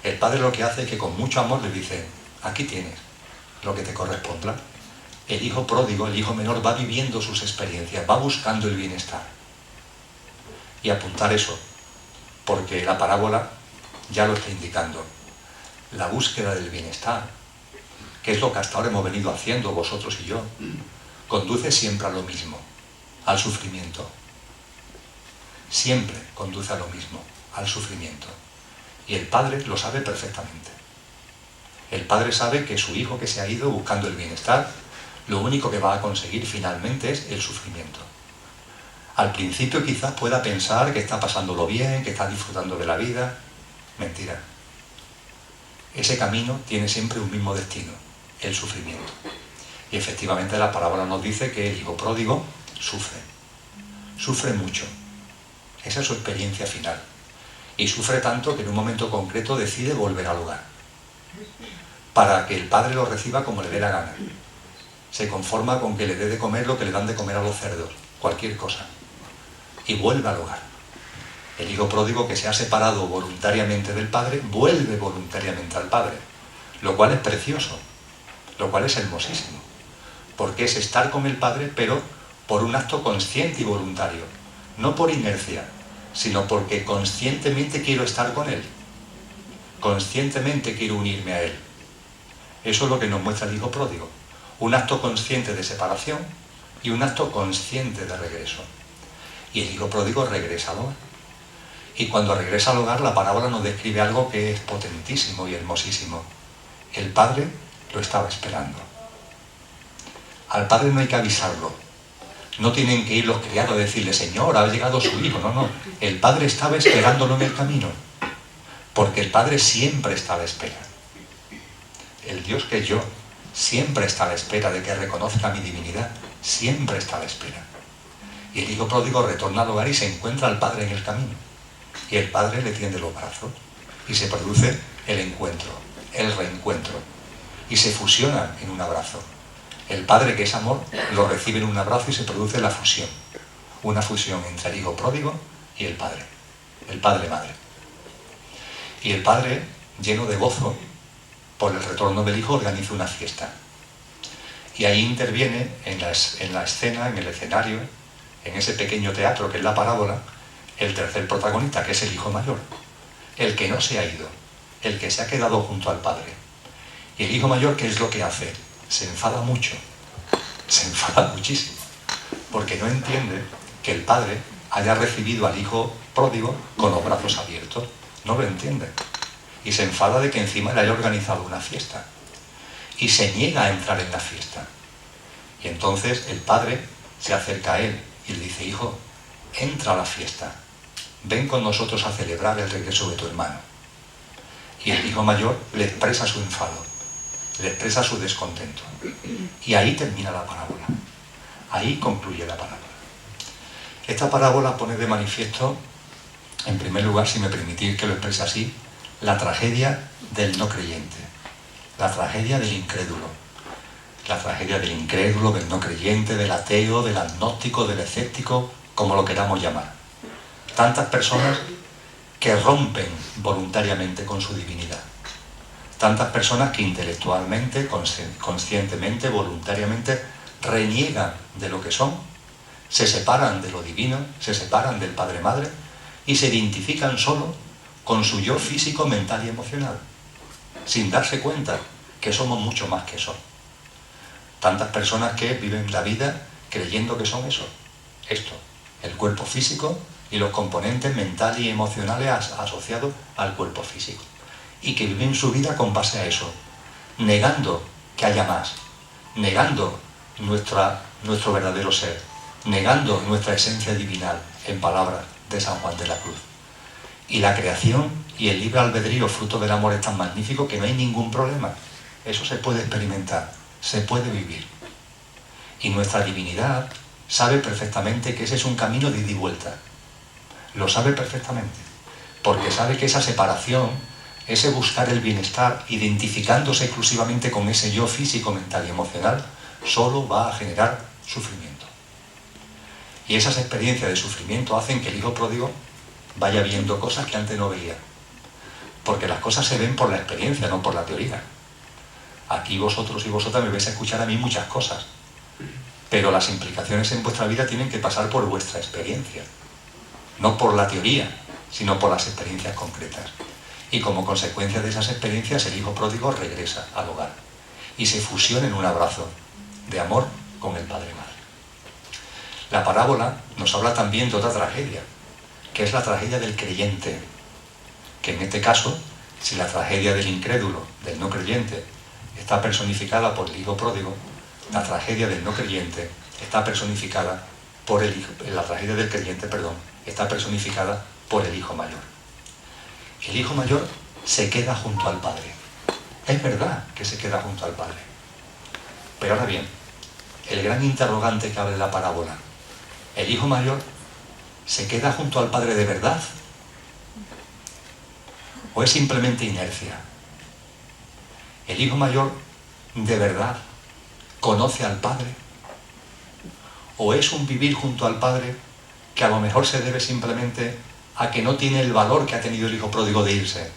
El padre lo que hace es que con mucho amor le dice: aquí tienes lo que te corresponda. El hijo pródigo, el hijo menor, va viviendo sus experiencias, va buscando el bienestar. Y apuntar eso, porque la parábola ya lo está indicando. La búsqueda del bienestar, que es lo que hasta ahora hemos venido haciendo vosotros y yo, conduce siempre a lo mismo, al sufrimiento. Siempre conduce a lo mismo, al sufrimiento. Y el padre lo sabe perfectamente. El padre sabe que su hijo que se ha ido buscando el bienestar, lo único que va a conseguir finalmente es el sufrimiento. Al principio quizás pueda pensar que está pasándolo bien, que está disfrutando de la vida. Mentira. ese camino tiene siempre un mismo destino, el sufrimiento. Y efectivamente la parábola nos dice que el hijo pródigo sufre mucho. Esa es su experiencia final. Y sufre tanto que en un momento concreto decide volver al hogar, para que el padre lo reciba como le dé la gana. Se conforma con que le dé de comer lo que le dan de comer a los cerdos, cualquier cosa, y vuelve al hogar. El hijo pródigo, que se ha separado voluntariamente del padre, vuelve voluntariamente al padre, lo cual es precioso, lo cual es hermosísimo, porque es estar con el padre, pero por un acto consciente y voluntario, no por inercia, sino porque conscientemente quiero estar con él, conscientemente quiero unirme a él. Eso es lo que nos muestra el hijo pródigo, un acto consciente de separación y un acto consciente de regreso. Y el hijo pródigo regresa al hogar. Y cuando regresa al hogar, la parábola nos describe algo que es potentísimo y hermosísimo. El padre lo estaba esperando. Al padre no hay que avisarlo. No tienen que ir los criados a decirle, Señor, ha llegado su hijo. No, no. El padre estaba esperándolo en el camino. Porque el padre siempre está a la espera. El Dios que es yo siempre está a la espera de que reconozca mi divinidad. Siempre está a la espera. Y el hijo pródigo retorna al hogar y se encuentra al padre en el camino. Y el padre le tiende los brazos. Y se produce el encuentro, el reencuentro. Y se fusionan en un abrazo. El padre, que es amor, lo recibe en un abrazo y se produce la fusión. Una fusión entre el hijo pródigo y el padre-madre. Y el padre, lleno de gozo por el retorno del hijo, organiza una fiesta. Y ahí interviene en la escena, en el escenario, en ese pequeño teatro que es la parábola, el tercer protagonista, que es el hijo mayor, el que no se ha ido, el que se ha quedado junto al padre. Y el hijo mayor, ¿qué es lo que hace? Se enfada mucho, se enfada muchísimo, porque no entiende que el padre haya recibido al hijo pródigo con los brazos abiertos. No lo entiende. Y se enfada de que encima le haya organizado una fiesta. Y se niega a entrar en la fiesta. Y entonces el padre se acerca a él y le dice, hijo, entra a la fiesta. Ven con nosotros a celebrar el regreso de tu hermano. Y el hijo mayor le expresa su enfado, le expresa su descontento. Y ahí termina la parábola. Ahí concluye la parábola. Esta parábola pone de manifiesto, en primer lugar, si me permitís que lo exprese así, la tragedia del no creyente, la tragedia del incrédulo, la tragedia del incrédulo, del no creyente, del ateo, del agnóstico, del escéptico, como lo queramos llamar. Tantas personas que rompen voluntariamente con su divinidad. Tantas personas que intelectualmente, conscientemente, voluntariamente reniegan de lo que son, se separan de lo divino, se separan del Padre-Madre y se identifican solo con su yo físico, mental y emocional, sin darse cuenta que somos mucho más que eso. Tantas personas que viven la vida creyendo que son eso, esto, el cuerpo físico y los componentes mentales y emocionales asociados al cuerpo físico, y que viven su vida con base a eso, negando que haya más, negando nuestro verdadero ser, negando nuestra esencia divinal, en palabras de San Juan de la Cruz. Y la creación y el libre albedrío fruto del amor es tan magnífico que no hay ningún problema. Eso se puede experimentar, se puede vivir. Y nuestra divinidad sabe perfectamente que ese es un camino de ida y vuelta. Lo sabe perfectamente, porque sabe que esa separación, ese buscar el bienestar, identificándose exclusivamente con ese yo físico, mental y emocional, solo va a generar sufrimiento. Y esas experiencias de sufrimiento hacen que el hijo pródigo vaya viendo cosas que antes no veía. Porque las cosas se ven por la experiencia, no por la teoría. Aquí vosotros y vosotras me vais a escuchar a mí muchas cosas, pero las implicaciones en vuestra vida tienen que pasar por vuestra experiencia. No por la teoría, sino por las experiencias concretas. Y como consecuencia de esas experiencias, el hijo pródigo regresa al hogar y se fusiona en un abrazo de amor con el Padre-Madre. La parábola nos habla también de otra tragedia, que es la tragedia del creyente, que en este caso, si la tragedia del incrédulo, del no creyente, está personificada por el hijo pródigo, la tragedia del no creyente está personificada por la tragedia del creyente, está personificada por el hijo mayor. El hijo mayor se queda junto al padre. Es verdad que se queda junto al Padre. Pero ahora bien, el gran interrogante que abre la parábola, ¿el hijo mayor se queda junto al Padre de verdad? ¿O es simplemente inercia? ¿El hijo mayor de verdad conoce al Padre? ¿O es un vivir junto al Padre que a lo mejor se debe simplemente a que no tiene el valor que ha tenido el hijo pródigo de irse?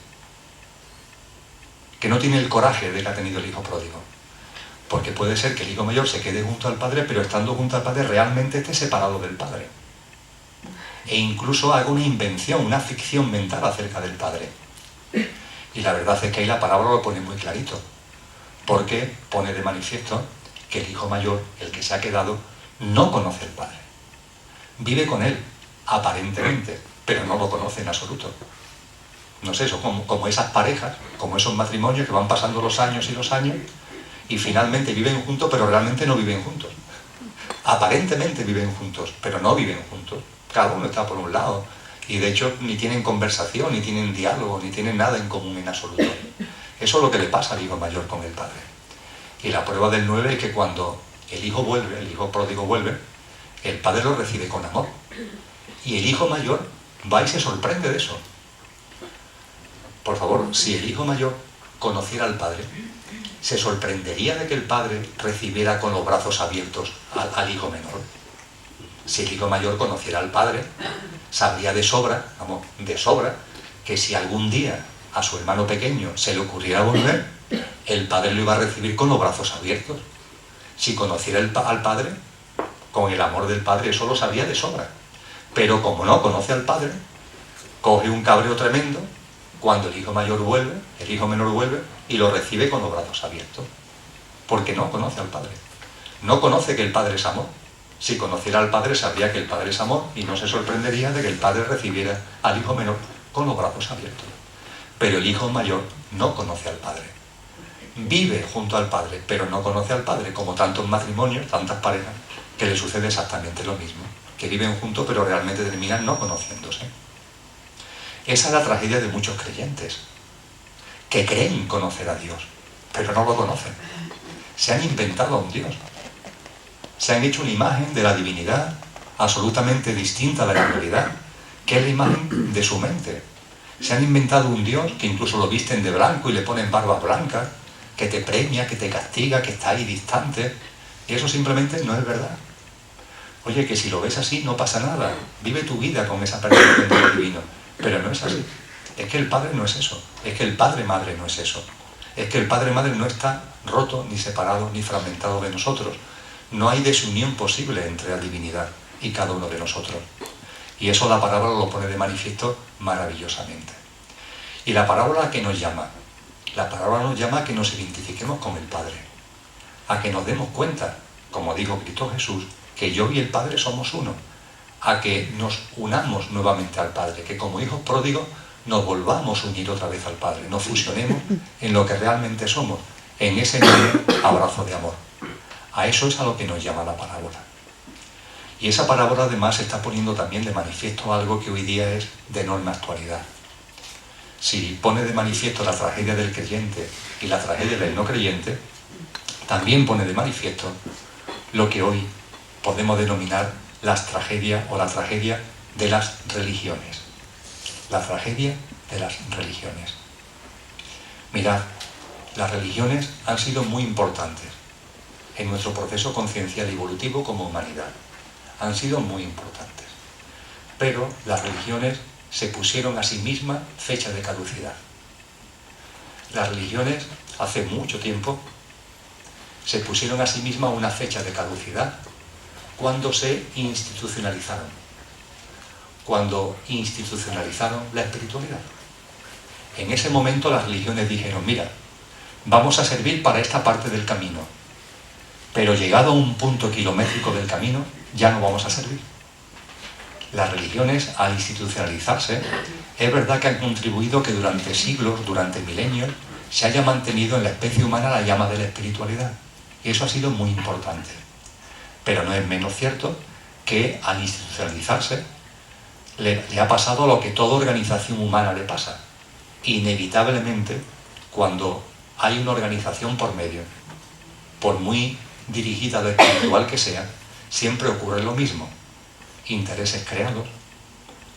Que no tiene el coraje de que ha tenido el hijo pródigo. Porque puede ser que el hijo mayor se quede junto al Padre, pero estando junto al Padre realmente esté separado del Padre. E incluso haga una invención, una ficción mental acerca del Padre. Y la verdad es que ahí la parábola lo pone muy clarito. Porque pone de manifiesto que el hijo mayor, el que se ha quedado, no conoce al Padre. Vive con él, aparentemente, pero no lo conoce en absoluto. No sé, eso como esas parejas, como esos matrimonios que van pasando los años y los años y finalmente viven juntos, pero realmente no viven juntos. Aparentemente viven juntos, pero no viven juntos. Cada uno está por un lado y de hecho ni tienen conversación, ni tienen diálogo, ni tienen nada en común en absoluto. Eso es lo que le pasa al hijo mayor con el padre. Y la prueba del 9 es que cuando el hijo vuelve, el hijo pródigo vuelve, el padre lo recibe con amor. Y el hijo mayor va y se sorprende de eso. Por favor, si el hijo mayor conociera al padre, ¿se sorprendería de que el padre recibiera con los brazos abiertos al hijo menor? Si el hijo mayor conociera al padre, sabría de sobra, que si algún día a su hermano pequeño se le ocurriera volver, el padre lo iba a recibir con los brazos abiertos. Si conociera al padre, con el amor del padre, eso lo sabía de sobra. Pero como no conoce al padre, coge un cabreo tremendo cuando el hijo mayor vuelve, el hijo menor vuelve, y lo recibe con los brazos abiertos. Porque no conoce al padre. No conoce que el padre es amor. Si conociera al padre, sabría que el padre es amor y no se sorprendería de que el padre recibiera al hijo menor con los brazos abiertos. Pero el hijo mayor no conoce al padre. Vive junto al padre, pero no conoce al padre, como tantos matrimonios, tantas parejas, que le sucede exactamente lo mismo. Que viven juntos, pero realmente terminan no conociéndose. Esa es la tragedia de muchos creyentes, que creen conocer a Dios, pero no lo conocen. Se han inventado a un Dios. Se han hecho una imagen de la divinidad absolutamente distinta de la realidad, que es la imagen de su mente. Se han inventado un Dios que incluso lo visten de blanco y le ponen barbas blancas, que te premia, que te castiga, que está ahí distante, y eso simplemente no es verdad. Oye, que si lo ves así no pasa nada, vive tu vida con esa percepción de lo divino, pero no es así. Es que el Padre no es eso, es que el Padre Madre no es eso, es que el Padre Madre no está roto, ni separado, ni fragmentado de nosotros. No hay desunión posible entre la divinidad y cada uno de nosotros. Y eso la parábola lo pone de manifiesto maravillosamente. Y la parábola ¿a qué nos llama? La parábola nos llama a que nos identifiquemos con el Padre, a que nos demos cuenta, como dijo Cristo Jesús, que yo y el Padre somos uno, a que nos unamos nuevamente al Padre, que como hijos pródigos nos volvamos a unir otra vez al Padre, nos fusionemos en lo que realmente somos, en ese mismo abrazo de amor. A eso es a lo que nos llama la parábola. Y esa parábola además está poniendo también de manifiesto algo que hoy día es de enorme actualidad. Si pone de manifiesto la tragedia del creyente y la tragedia del no creyente, también pone de manifiesto lo que hoy podemos denominar las tragedias o la tragedia de las religiones. La tragedia de las religiones. Mirad, las religiones han sido muy importantes en nuestro proceso conciencial y evolutivo como humanidad. Han sido muy importantes. Pero las religiones se pusieron a sí mismas fecha de caducidad. Las religiones, hace mucho tiempo, se pusieron a sí mismas una fecha de caducidad cuando se institucionalizaron. Cuando institucionalizaron la espiritualidad. En ese momento las religiones dijeron, mira, vamos a servir para esta parte del camino, pero llegado a un punto kilométrico del camino, ya no vamos a servir. Las religiones, al institucionalizarse, es verdad que han contribuido que durante siglos, durante milenios, se haya mantenido en la especie humana la llama de la espiritualidad. Y eso ha sido muy importante. Pero no es menos cierto que al institucionalizarse le ha pasado lo que toda organización humana le pasa. Inevitablemente, cuando hay una organización por medio. Por muy dirigida a lo espiritual que sea, siempre ocurre lo mismo. Intereses creados,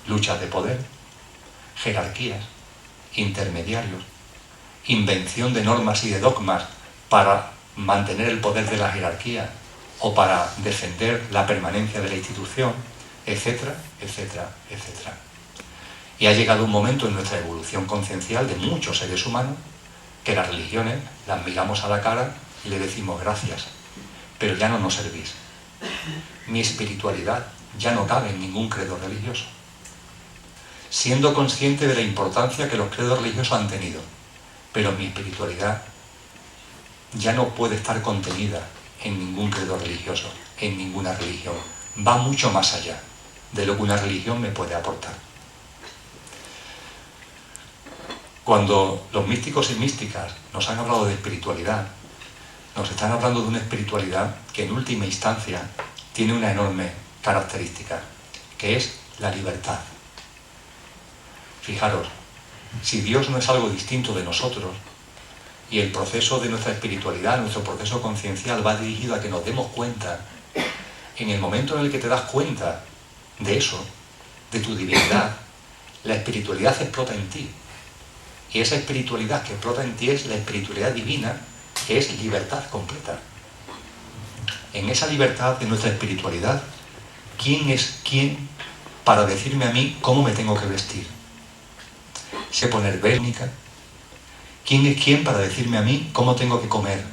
luchas de poder, jerarquías, intermediarios, invención de normas y de dogmas para mantener el poder de la jerarquía o para defender la permanencia de la institución, etcétera, etcétera, etcétera. Y ha llegado un momento en nuestra evolución conciencial de muchos seres humanos que las religiones las miramos a la cara y le decimos gracias, pero ya no nos servís. Mi espiritualidad ya no cabe en ningún credo religioso. Siendo consciente de la importancia que los credos religiosos han tenido, pero mi espiritualidad ya no puede estar contenida en ningún credo religioso, en ninguna religión. Va mucho más allá de lo que una religión me puede aportar. Cuando los místicos y místicas nos han hablado de espiritualidad, nos están hablando de una espiritualidad que en última instancia tiene una enorme característica, que es la libertad. Fijaros, si Dios no es algo distinto de nosotros, y el proceso de nuestra espiritualidad, nuestro proceso conciencial va dirigido a que nos demos cuenta, en el momento en el que te das cuenta de eso, de tu divinidad, la espiritualidad explota en ti. Y esa espiritualidad que explota en ti es la espiritualidad divina, que es libertad completa. En esa libertad de nuestra espiritualidad, ¿quién es quién para decirme a mí cómo me tengo que vestir? Sé poner vénica. ¿Quién es quién para decirme a mí cómo tengo que comer?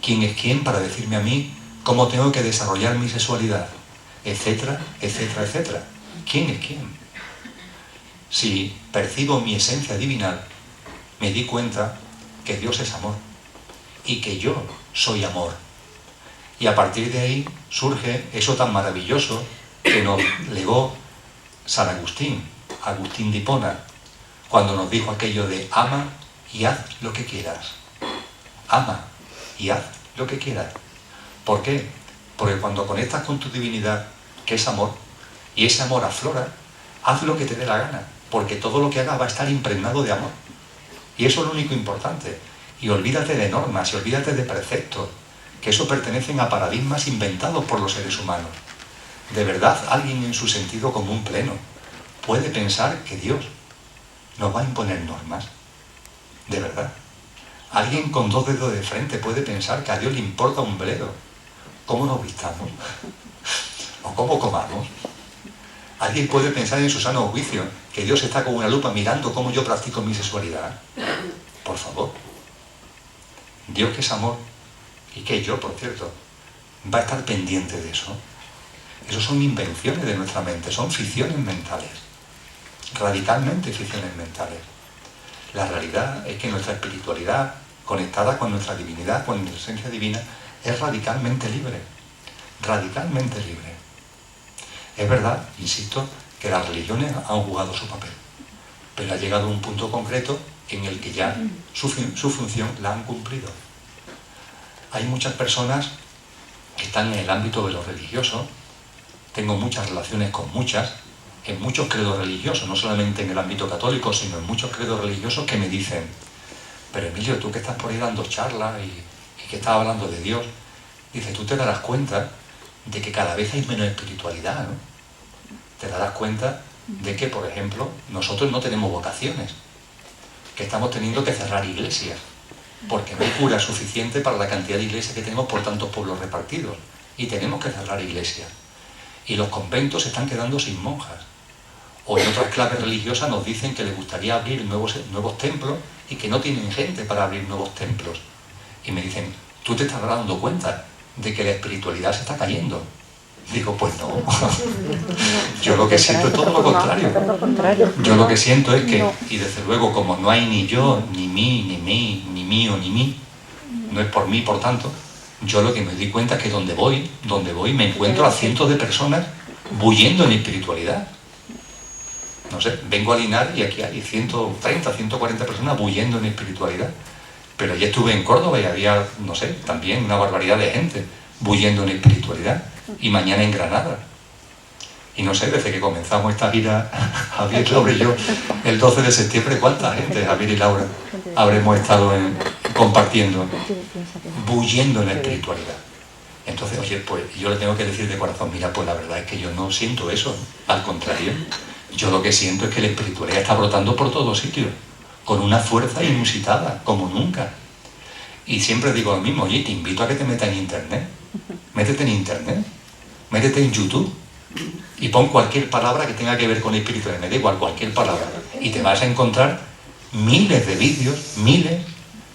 ¿Quién es quién para decirme a mí cómo tengo que desarrollar mi sexualidad? Etcétera, etcétera, etcétera. ¿Quién es quién? Si percibo mi esencia divinal, me di cuenta que Dios es amor y que yo soy amor. Y a partir de ahí surge eso tan maravilloso que nos legó San Agustín, Agustín de Hipona, cuando nos dijo aquello de ama y haz lo que quieras. Ama y haz lo que quieras. ¿Por qué? Porque cuando conectas con tu divinidad, que es amor, y ese amor aflora, haz lo que te dé la gana, porque todo lo que hagas va a estar impregnado de amor. Y eso es lo único importante. Y olvídate de normas y olvídate de preceptos, que eso pertenecen a paradigmas inventados por los seres humanos. ¿De verdad alguien en su sentido común pleno puede pensar que Dios nos va a imponer normas? ¿De verdad? ¿Alguien con 2 dedos de frente puede pensar que a Dios le importa un bledo cómo nos vistamos o cómo comamos? ¿Alguien puede pensar en su sano juicio que Dios está con una lupa mirando cómo yo practico mi sexualidad? Por favor. Dios, que es amor, y que yo, por cierto, va a estar pendiente de eso. Eso son invenciones de nuestra mente, son ficciones mentales, radicalmente ficciones mentales. La realidad es que nuestra espiritualidad, conectada con nuestra divinidad, con nuestra esencia divina, es radicalmente libre, radicalmente libre. Es verdad, insisto, que las religiones han jugado su papel, pero ha llegado un punto concreto en el que ya su función la han cumplido. Hay muchas personas que están en el ámbito de lo religioso, tengo muchas relaciones con muchas, en muchos credos religiosos, no solamente en el ámbito católico, sino en muchos credos religiosos que me dicen: pero Emilio, tú que estás por ahí dando charlas y que estás hablando de Dios, dice, tú te darás cuenta de que cada vez hay menos espiritualidad, ¿no? Te darás cuenta de que, por ejemplo, nosotros no tenemos vocaciones, que estamos teniendo que cerrar iglesias, porque no hay cura suficiente para la cantidad de iglesias que tenemos por tantos pueblos repartidos, y tenemos que cerrar iglesias. Y los conventos se están quedando sin monjas. O en otras claves religiosas nos dicen que les gustaría abrir nuevos templos y que no tienen gente para abrir nuevos templos. Y me dicen, ¿tú te estás dando cuenta de que la espiritualidad se está cayendo? Digo, pues no. Yo lo que siento es todo lo contrario. Yo lo que siento es que, y desde luego como no hay ni yo, ni mí, ni mí, ni mío, ni mí, no es por mí, por tanto, yo lo que me di cuenta es que donde voy me encuentro a cientos de personas bulliendo en espiritualidad. No sé, vengo a Linares y aquí hay 130, 140 personas bulliendo en espiritualidad. Pero ya estuve en Córdoba y había, no sé, también una barbaridad de gente bulliendo en espiritualidad. Y mañana en Granada. Y no sé, desde que comenzamos esta gira, Javier, Laura y yo, el 12 de septiembre, ¿cuánta gente, Javier y Laura, habremos estado compartiendo, bullendo en la espiritualidad. Entonces, oye, pues yo le tengo que decir de corazón, mira, pues la verdad es que yo no siento eso, al contrario, yo lo que siento es que la espiritualidad está brotando por todos sitios, con una fuerza inusitada, como nunca. Y siempre digo lo mismo, oye, te invito a que te metas en internet, métete en YouTube, y pon cualquier palabra que tenga que ver con la espiritualidad, me da igual, cualquier palabra, y te vas a encontrar miles de vídeos, miles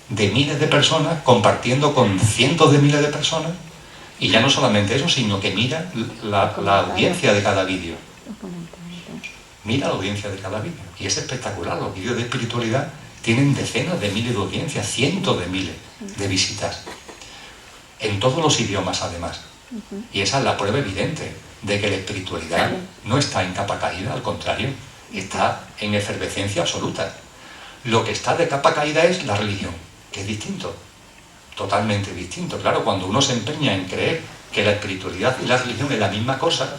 de personas compartiendo con cientos de miles de personas. Y ya no solamente eso, sino que mira la audiencia de cada vídeo. Mira la audiencia de cada vídeo. Y es espectacular. Los vídeos de espiritualidad tienen decenas de miles de audiencias, cientos de miles de visitas. En todos los idiomas, además. Y esa es la prueba evidente de que la espiritualidad no está en capa caída, al contrario, está en efervescencia absoluta. Lo que está de capa caída es la religión, que es distinto. Totalmente distinto. Claro, cuando uno se empeña en creer que la espiritualidad y la religión es la misma cosa,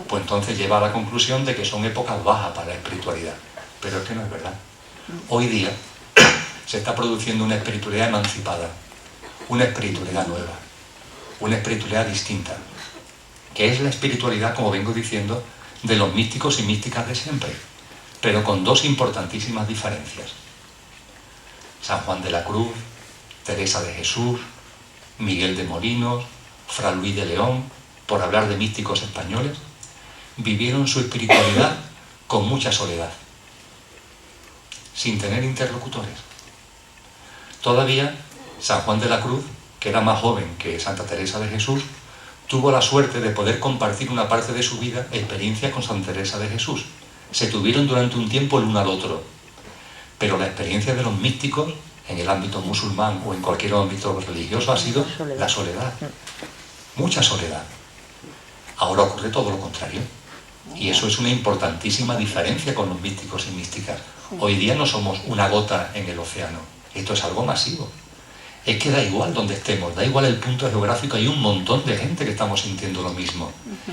pues entonces lleva a la conclusión de que son épocas bajas para la espiritualidad. Pero es que no es verdad. Hoy día se está produciendo una espiritualidad emancipada, una espiritualidad nueva, una espiritualidad distinta, que es la espiritualidad, como vengo diciendo, de los místicos y místicas de siempre, pero con dos importantísimas diferencias. San Juan de la Cruz, Teresa de Jesús, Miguel de Molinos, Fray Luis de León, por hablar de místicos españoles, vivieron su espiritualidad con mucha soledad, sin tener interlocutores. Todavía San Juan de la Cruz, que era más joven que Santa Teresa de Jesús, tuvo la suerte de poder compartir una parte de su vida experiencia con Santa Teresa de Jesús. Se tuvieron durante un tiempo el uno al otro, pero la experiencia de los místicos en el ámbito musulmán o en cualquier ámbito religioso ha sido la soledad, mucha soledad. Ahora ocurre todo lo contrario, y eso es una importantísima diferencia con los místicos y místicas. Hoy día no somos una gota en el océano, esto es algo masivo. Es que da igual donde estemos, da igual el punto geográfico, hay un montón de gente que estamos sintiendo lo mismo,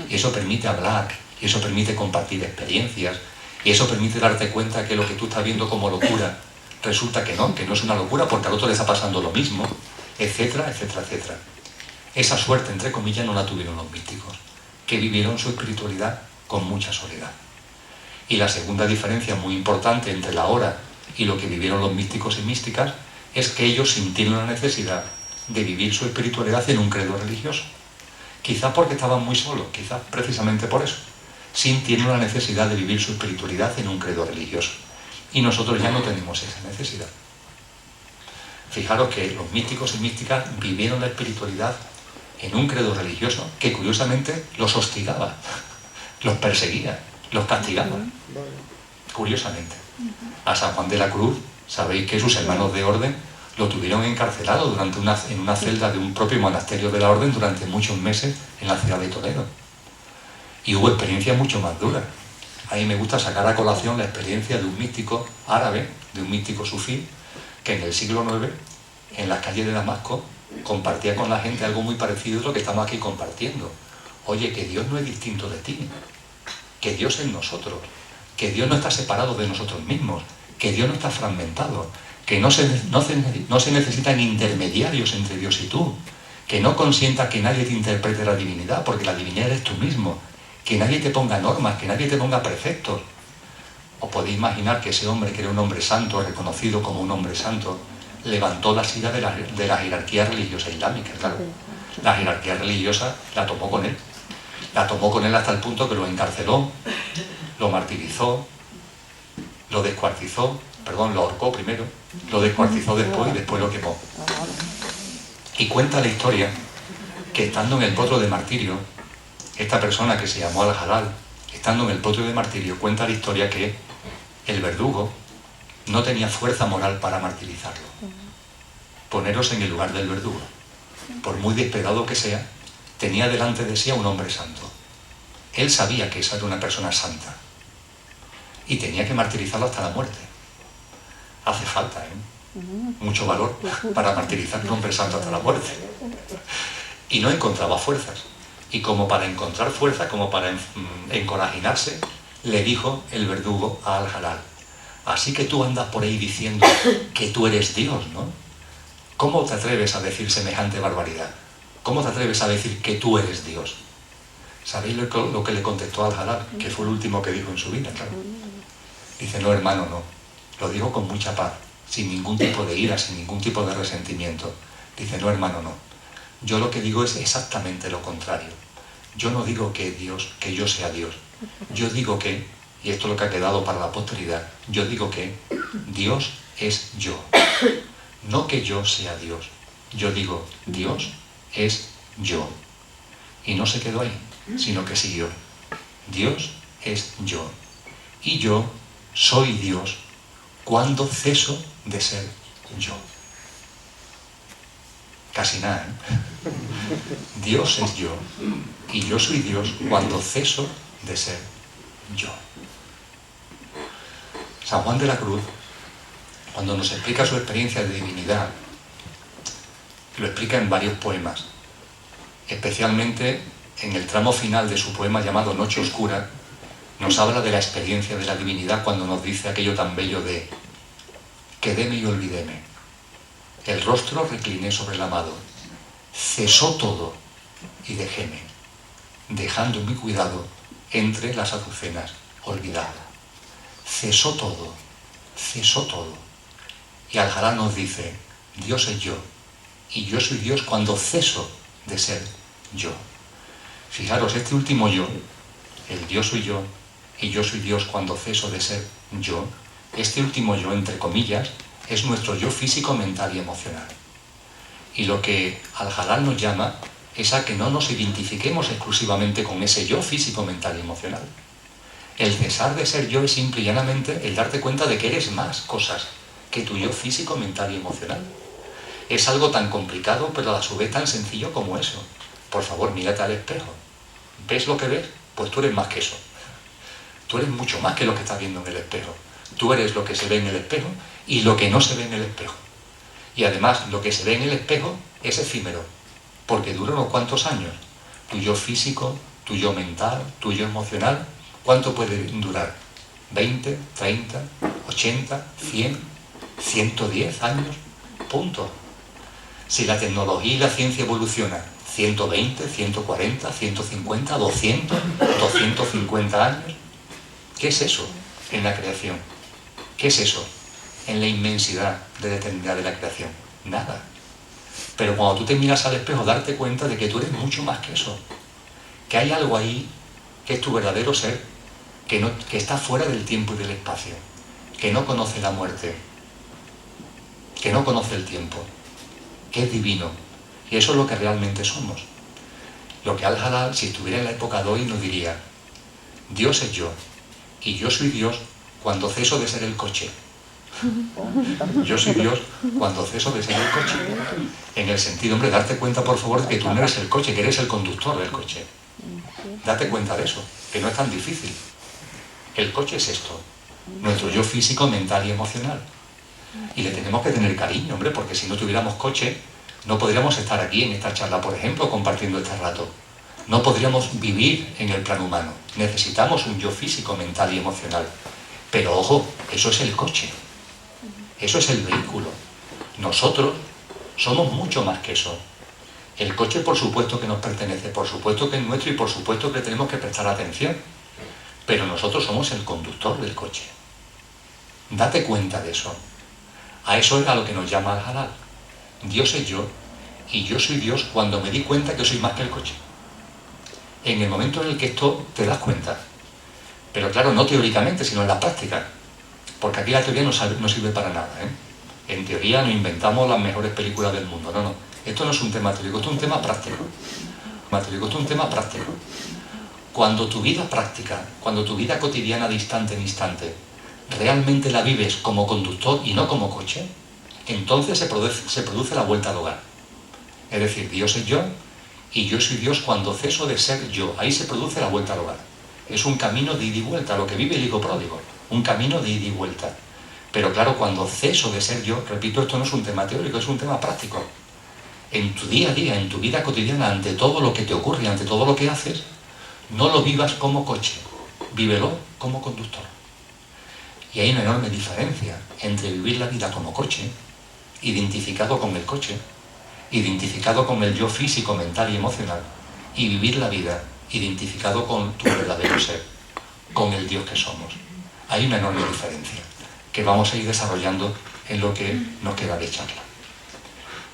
y eso permite hablar, y eso permite compartir experiencias, y eso permite darte cuenta que lo que tú estás viendo como locura resulta que no es una locura porque al otro le está pasando lo mismo, etcétera, etcétera, etcétera. Esa suerte, entre comillas, no la tuvieron los místicos, que vivieron su espiritualidad con mucha soledad. Y la segunda diferencia muy importante entre la hora y lo que vivieron los místicos y místicas es que ellos sintieron la necesidad de vivir su espiritualidad en un credo religioso. Quizás porque estaban muy solos, quizás precisamente por eso. Sintieron la necesidad de vivir su espiritualidad en un credo religioso. Y nosotros ya no tenemos esa necesidad. Fijaros que los místicos y místicas vivieron la espiritualidad en un credo religioso que curiosamente los hostigaba, los perseguía, los castigaba. Curiosamente. A San Juan de la Cruz, sabéis que sus hermanos de orden lo tuvieron encarcelado en una celda de un propio monasterio de la orden durante muchos meses en la ciudad de Toledo. Y hubo experiencias mucho más duras. A mí me gusta sacar a colación la experiencia de un místico árabe, de un místico sufí, que en el siglo IX, en las calles de Damasco, compartía con la gente algo muy parecido a lo que estamos aquí compartiendo. Oye, que Dios no es distinto de ti, que Dios es nosotros, que Dios no está separado de nosotros mismos, que Dios no está fragmentado, que no se necesitan intermediarios entre Dios y tú, que no consienta que nadie te interprete la divinidad, porque la divinidad eres tú mismo, que nadie te ponga normas, que nadie te ponga preceptos. Os podéis imaginar que ese hombre, que era un hombre santo, reconocido como un hombre santo, levantó la silla de la jerarquía religiosa islámica, claro. La jerarquía religiosa la tomó con él. La tomó con él hasta el punto que lo encarceló, lo martirizó, lo descuartizó, lo ahorcó primero, lo descuartizó después y después lo quemó. Y cuenta la historia que estando en el potro de martirio, esta persona que se llamó Al-Jalal, estando en el potro de martirio, cuenta la historia que el verdugo no tenía fuerza moral para martirizarlo. Poneros en el lugar del verdugo. Por muy despegado que sea, tenía delante de sí a un hombre santo. Él sabía que esa era una persona santa y tenía que martirizarlo hasta la muerte. Hace falta, mucho valor para martirizar a un hombre santo hasta la muerte. Y no encontraba fuerzas. Y como para encontrar fuerza, como para encorajinarse, le dijo el verdugo a Al-Jalal: así que tú andas por ahí diciendo que tú eres Dios, ¿no? ¿Cómo te atreves a decir semejante barbaridad? ¿Cómo te atreves a decir que tú eres Dios? ¿Sabéis lo que le contestó Al-Halal? Que fue el último que dijo en su vida, claro. Dice, no, hermano, no. Lo digo con mucha paz, sin ningún tipo de ira, sin ningún tipo de resentimiento. Dice, no, hermano, no. Yo lo que digo es exactamente lo contrario. Yo no digo que Dios, que yo sea Dios. Yo digo que, y esto es lo que ha quedado para la posteridad, yo digo que Dios es yo. No que yo sea Dios. Yo digo, Dios es yo. Y no se quedó ahí, sino que siguió. Dios es yo. Y yo soy Dios cuando ceso de ser yo. Casi nada, ¿eh? Dios es yo. Y yo soy Dios cuando ceso de ser yo. San Juan de la Cruz, cuando nos explica su experiencia de divinidad, lo explica en varios poemas. Especialmente en el tramo final de su poema llamado Noche Oscura, nos habla de la experiencia de la divinidad cuando nos dice aquello tan bello de quedéme y olvidéme. El rostro recliné sobre el amado. Cesó todo y dejéme, dejando mi cuidado entre las azucenas olvidada. Cesó todo, cesó todo. Y Al-Halal nos dice, Dios es yo, y yo soy Dios cuando ceso de ser yo. Fijaros, este último yo, el Dios soy yo, y yo soy Dios cuando ceso de ser yo, este último yo, entre comillas, es nuestro yo físico, mental y emocional. Y lo que Al-Halal nos llama es a que no nos identifiquemos exclusivamente con ese yo físico, mental y emocional. El cesar de ser yo es simple y llanamente el darte cuenta de que eres más cosas que tu yo físico, mental y emocional. Es algo tan complicado, pero a su vez tan sencillo como eso. Por favor, mírate al espejo. ¿Ves lo que ves? Pues tú eres más que eso. Tú eres mucho más que lo que estás viendo en el espejo. Tú eres lo que se ve en el espejo y lo que no se ve en el espejo. Y además, lo que se ve en el espejo es efímero, porque dura unos cuantos años. Tu yo físico, tu yo mental, tu yo emocional, ¿cuánto puede durar? ¿20, 30, 80, 100, 110 años? Punto. Si la tecnología y la ciencia evolucionan 120, 140, 150, 200, 250 años, ¿qué es eso en la creación? ¿Qué es eso en la inmensidad de eternidad de la creación? Nada. Pero cuando tú te miras al espejo, darte cuenta de que tú eres mucho más que eso. Que hay algo ahí que es tu verdadero ser, que está fuera del tiempo y del espacio, que no conoce la muerte, que no conoce el tiempo, que es divino. Y eso es lo que realmente somos. Lo que Al-Halal, si estuviera en la época de hoy, nos diría, Dios es yo, y yo soy Dios cuando ceso de ser el coche. Yo soy Dios cuando ceso de ser el coche. En el sentido, hombre, darte cuenta, por favor, de que tú no eres el coche, que eres el conductor del coche. Date cuenta de eso, que no es tan difícil. El coche es esto, nuestro yo físico, mental y emocional. Y le tenemos que tener cariño, hombre, porque si no tuviéramos coche, no podríamos estar aquí en esta charla, por ejemplo, compartiendo este rato. No podríamos vivir en el plano humano. Necesitamos un yo físico, mental y emocional. Pero ojo, eso es el coche. Eso es el vehículo. Nosotros somos mucho más que eso. El coche, por supuesto que nos pertenece, por supuesto que es nuestro y por supuesto que tenemos que prestar atención. Pero nosotros somos el conductor del coche. Date cuenta de eso. A eso es a lo que nos llama Al-Halal. Dios es yo, y yo soy Dios cuando me di cuenta que soy más que el coche. En el momento en el que esto te das cuenta. Pero claro, no teóricamente, sino en la práctica. Porque aquí la teoría no sirve para nada, ¿eh? En teoría no inventamos las mejores películas del mundo. No, no. Esto no es un tema teórico, esto es un tema práctico. Esto es un tema práctico. Cuando tu vida práctica, cuando tu vida cotidiana de instante en instante, realmente la vives como conductor y no como coche, entonces se produce la vuelta al hogar. Es decir, Dios es yo y yo soy Dios cuando ceso de ser yo. Ahí se produce la vuelta al hogar. Es un camino de ida y vuelta, lo que vive el hijo pródigo. Un camino de ida y vuelta. Pero claro, cuando ceso de ser yo, repito, esto no es un tema teórico, es un tema práctico. En tu día a día, en tu vida cotidiana, ante todo lo que te ocurre, ante todo lo que haces, no lo vivas como coche, vívelo como conductor. Y hay una enorme diferencia entre vivir la vida como coche identificado con el coche, identificado con el yo físico, mental y emocional, y vivir la vida identificado con tu verdadero ser, con el Dios que somos. Hay una enorme diferencia que vamos a ir desarrollando en lo que nos queda de charla.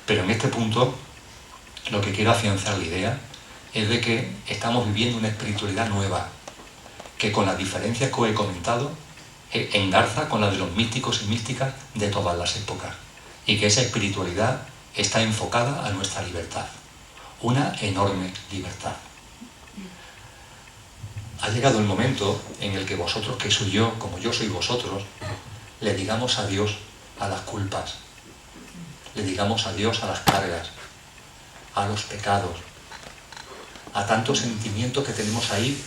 Pero en este punto lo que quiero afianzar la idea es de que estamos viviendo una espiritualidad nueva, que con las diferencias que os he comentado, engarza con la de los místicos y místicas de todas las épocas, y que esa espiritualidad está enfocada a nuestra libertad, una enorme libertad. Ha llegado el momento en el que vosotros, que soy yo, como yo soy vosotros, le digamos adiós a las culpas, le digamos adiós a las cargas, a los pecados, a tantos sentimientos que tenemos ahí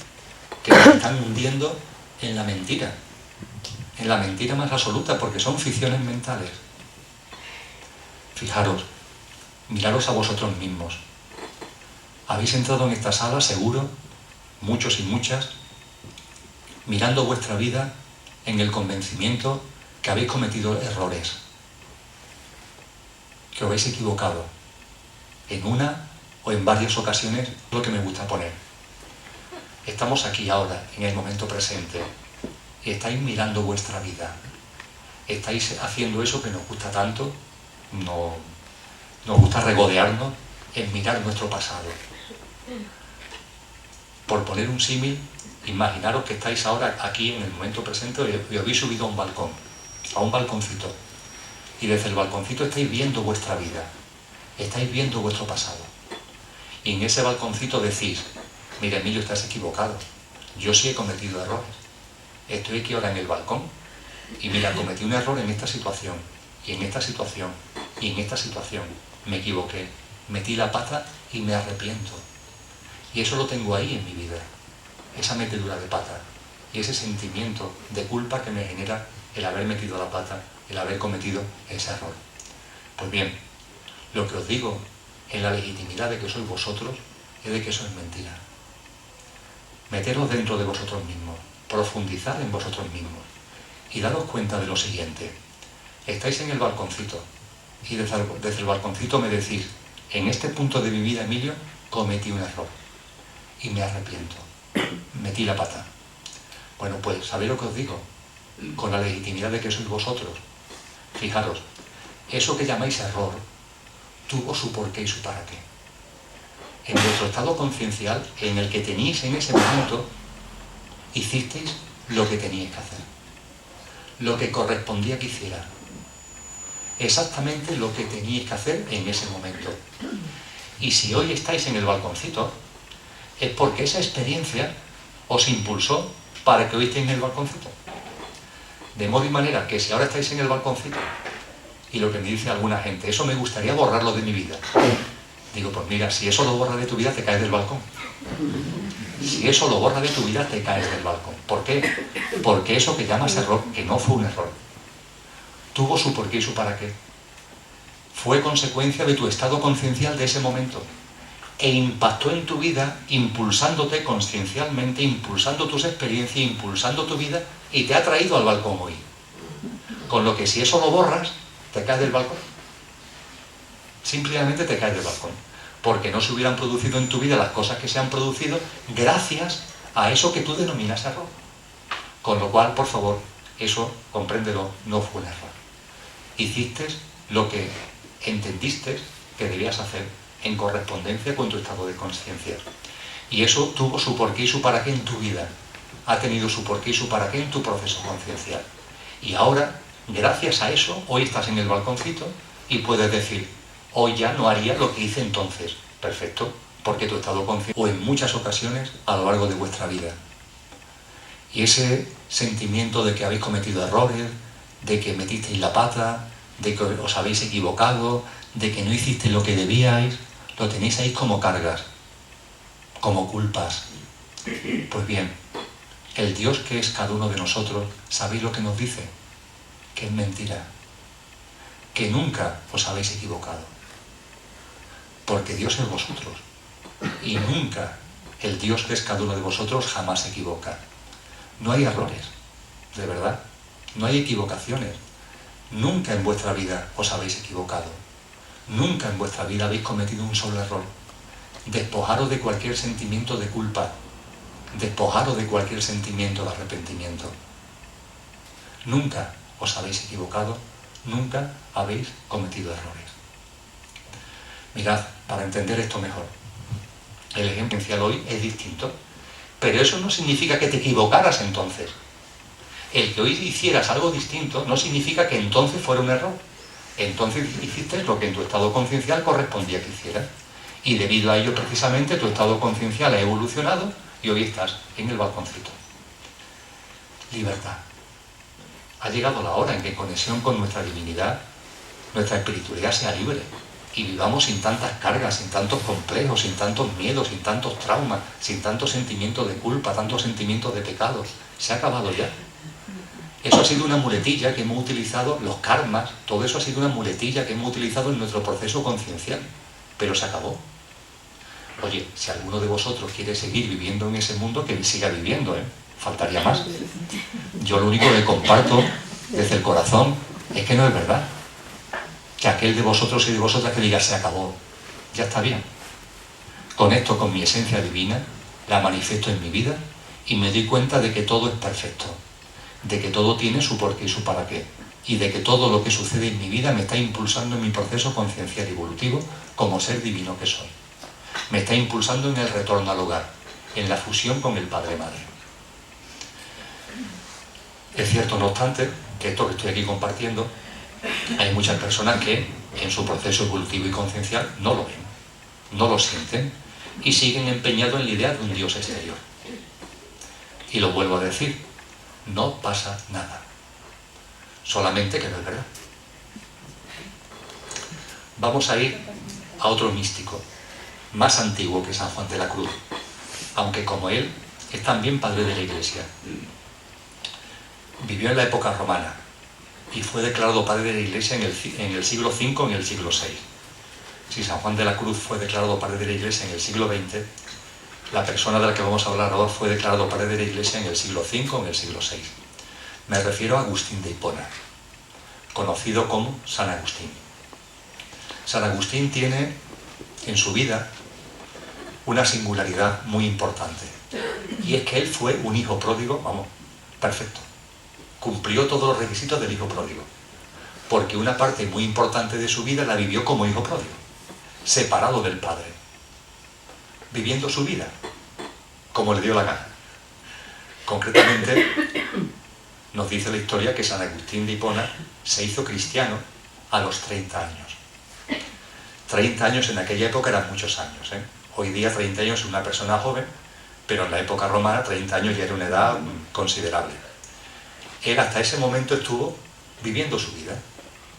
que nos están hundiendo en la mentira más absoluta, porque son ficciones mentales. Fijaros, miraros a vosotros mismos. Habéis entrado en esta sala, seguro, muchos y muchas, mirando vuestra vida en el convencimiento que habéis cometido errores, que os habéis equivocado en una o en varias ocasiones, lo que me gusta poner. Estamos aquí ahora, en el momento presente, y estáis mirando vuestra vida. Estáis haciendo eso que nos gusta tanto, nos gusta regodearnos en mirar nuestro pasado. Por poner un símil, imaginaros que estáis ahora aquí en el momento presente y os habéis subido a un balcón, a un balconcito, y desde el balconcito estáis viendo vuestra vida, estáis viendo vuestro pasado. Y en ese balconcito decís: mira, Emilio, estás equivocado, yo sí he cometido errores, estoy aquí ahora en el balcón, y mira, cometí un error en esta situación, y en esta situación, y en esta situación, me equivoqué, metí la pata y me arrepiento. Y eso lo tengo ahí en mi vida, esa metedura de pata, y ese sentimiento de culpa que me genera el haber metido la pata, el haber cometido ese error. Pues bien, lo que os digo en la legitimidad de que sois vosotros es de que eso es mentira. Meteros dentro de vosotros mismos, profundizar en vosotros mismos y daros cuenta de lo siguiente. Estáis en el balconcito y desde el balconcito me decís: en este punto de mi vida, Emilio, cometí un error y me arrepiento, metí la pata. Bueno, pues, ¿sabéis lo que os digo? Con la legitimidad de que sois vosotros. Fijaros, eso que llamáis error tuvo su porqué y su para qué. En vuestro estado conciencial, en el que teníais en ese momento, hicisteis lo que teníais que hacer, lo que correspondía que hiciera, exactamente lo que teníais que hacer en ese momento. Y si hoy estáis en el balconcito, es porque esa experiencia os impulsó para que hoy estéis en el balconcito. De modo y manera que si ahora estáis en el balconcito, y lo que me dice alguna gente: eso me gustaría borrarlo de mi vida. Digo, pues mira, si eso lo borra de tu vida, te caes del balcón. Si eso lo borra de tu vida, te caes del balcón. ¿Por qué? Porque eso que llamas error, que no fue un error, tuvo su porqué y su para qué. Fue consecuencia de tu estado conciencial de ese momento e impactó en tu vida, impulsándote consciencialmente, impulsando tus experiencias, impulsando tu vida, y te ha traído al balcón hoy. Con lo que si eso lo borras, te caes del balcón. Simplemente te caes del balcón, porque no se hubieran producido en tu vida las cosas que se han producido gracias a eso que tú denominas error. Con lo cual, por favor, eso, compréndelo, no fue un error. Hiciste lo que entendiste que debías hacer en correspondencia con tu estado de conciencia. Y eso tuvo su porqué y su para qué en tu vida. Ha tenido su porqué y su para qué en tu proceso conciencial. Y ahora, gracias a eso, hoy estás en el balconcito y puedes decir: hoy ya no haría lo que hice entonces. Perfecto, porque tu estado consciente, o en muchas ocasiones a lo largo de vuestra vida. Y ese sentimiento de que habéis cometido errores, de que metisteis la pata, de que os habéis equivocado, de que no hicisteis lo que debíais, lo tenéis ahí como cargas, como culpas. Pues bien, el Dios que es cada uno de nosotros, ¿sabéis lo que nos dice? Que es mentira, que nunca os habéis equivocado, porque Dios es vosotros, y nunca el Dios que es cada uno de vosotros jamás se equivoca. No hay errores, de verdad, no hay equivocaciones. Nunca en vuestra vida os habéis equivocado. Nunca en vuestra vida habéis cometido un solo error. Despojaros de cualquier sentimiento de culpa. Despojaros de cualquier sentimiento de arrepentimiento. Nunca os habéis equivocado. Nunca habéis cometido errores. Mirad, para entender esto mejor, el ejemplo inicial hoy es distinto, pero eso no significa que te equivocaras entonces. El que hoy hicieras algo distinto no significa que entonces fuera un error. Entonces hiciste lo que en tu estado conciencial correspondía que hicieras. Y debido a ello precisamente tu estado conciencial ha evolucionado y hoy estás en el balconcito. Libertad. Ha llegado la hora en que en conexión con nuestra divinidad, nuestra espiritualidad sea libre y vivamos sin tantas cargas, sin tantos complejos, sin tantos miedos, sin tantos traumas, sin tantos sentimientos de culpa, tantos sentimientos de pecados. Se ha acabado ya. Eso ha sido una muletilla que hemos utilizado, los karmas, todo eso ha sido una muletilla que hemos utilizado en nuestro proceso conciencial, pero se acabó. Oye, si alguno de vosotros quiere seguir viviendo en ese mundo, que siga viviendo, faltaría más. Yo lo único que comparto desde el corazón es que no es verdad. Que aquel de vosotros y de vosotras que diga se acabó, ya está bien. Conecto con mi esencia divina, la manifiesto en mi vida y me doy cuenta de que todo es perfecto, de que todo tiene su porqué y su para qué, y de que todo lo que sucede en mi vida me está impulsando en mi proceso conciencial evolutivo como ser divino que soy. Me está impulsando en el retorno al hogar, en la fusión con el Padre-Madre. Es cierto, no obstante, que esto que estoy aquí compartiendo, hay muchas personas que en su proceso evolutivo y conciencial no lo ven, no lo sienten y siguen empeñados en la idea de un Dios exterior. Y lo vuelvo a decir, no pasa nada, solamente que no es verdad. Vamos a ir a otro místico, más antiguo que San Juan de la Cruz, aunque como él es también padre de la Iglesia. Vivió en la época romana y fue declarado padre de la Iglesia en el siglo V, en el siglo VI. Si San Juan de la Cruz fue declarado padre de la Iglesia en el siglo XX, la persona de la que vamos a hablar ahora fue declarado padre de la Iglesia en el siglo V o en el siglo VI. Me refiero a Agustín de Hipona, conocido como San Agustín. San Agustín tiene en su vida una singularidad muy importante, y es que él fue un hijo pródigo, vamos, perfecto. Cumplió todos los requisitos del hijo pródigo, porque una parte muy importante de su vida la vivió como hijo pródigo, separado del padre, viviendo su vida como le dio la gana. Concretamente, nos dice la historia que San Agustín de Hipona se hizo cristiano a los 30 años. 30 años en aquella época eran muchos años, ¿eh? Hoy día 30 años es una persona joven, pero en la época romana 30 años ya era una edad considerable. Él hasta ese momento estuvo viviendo su vida,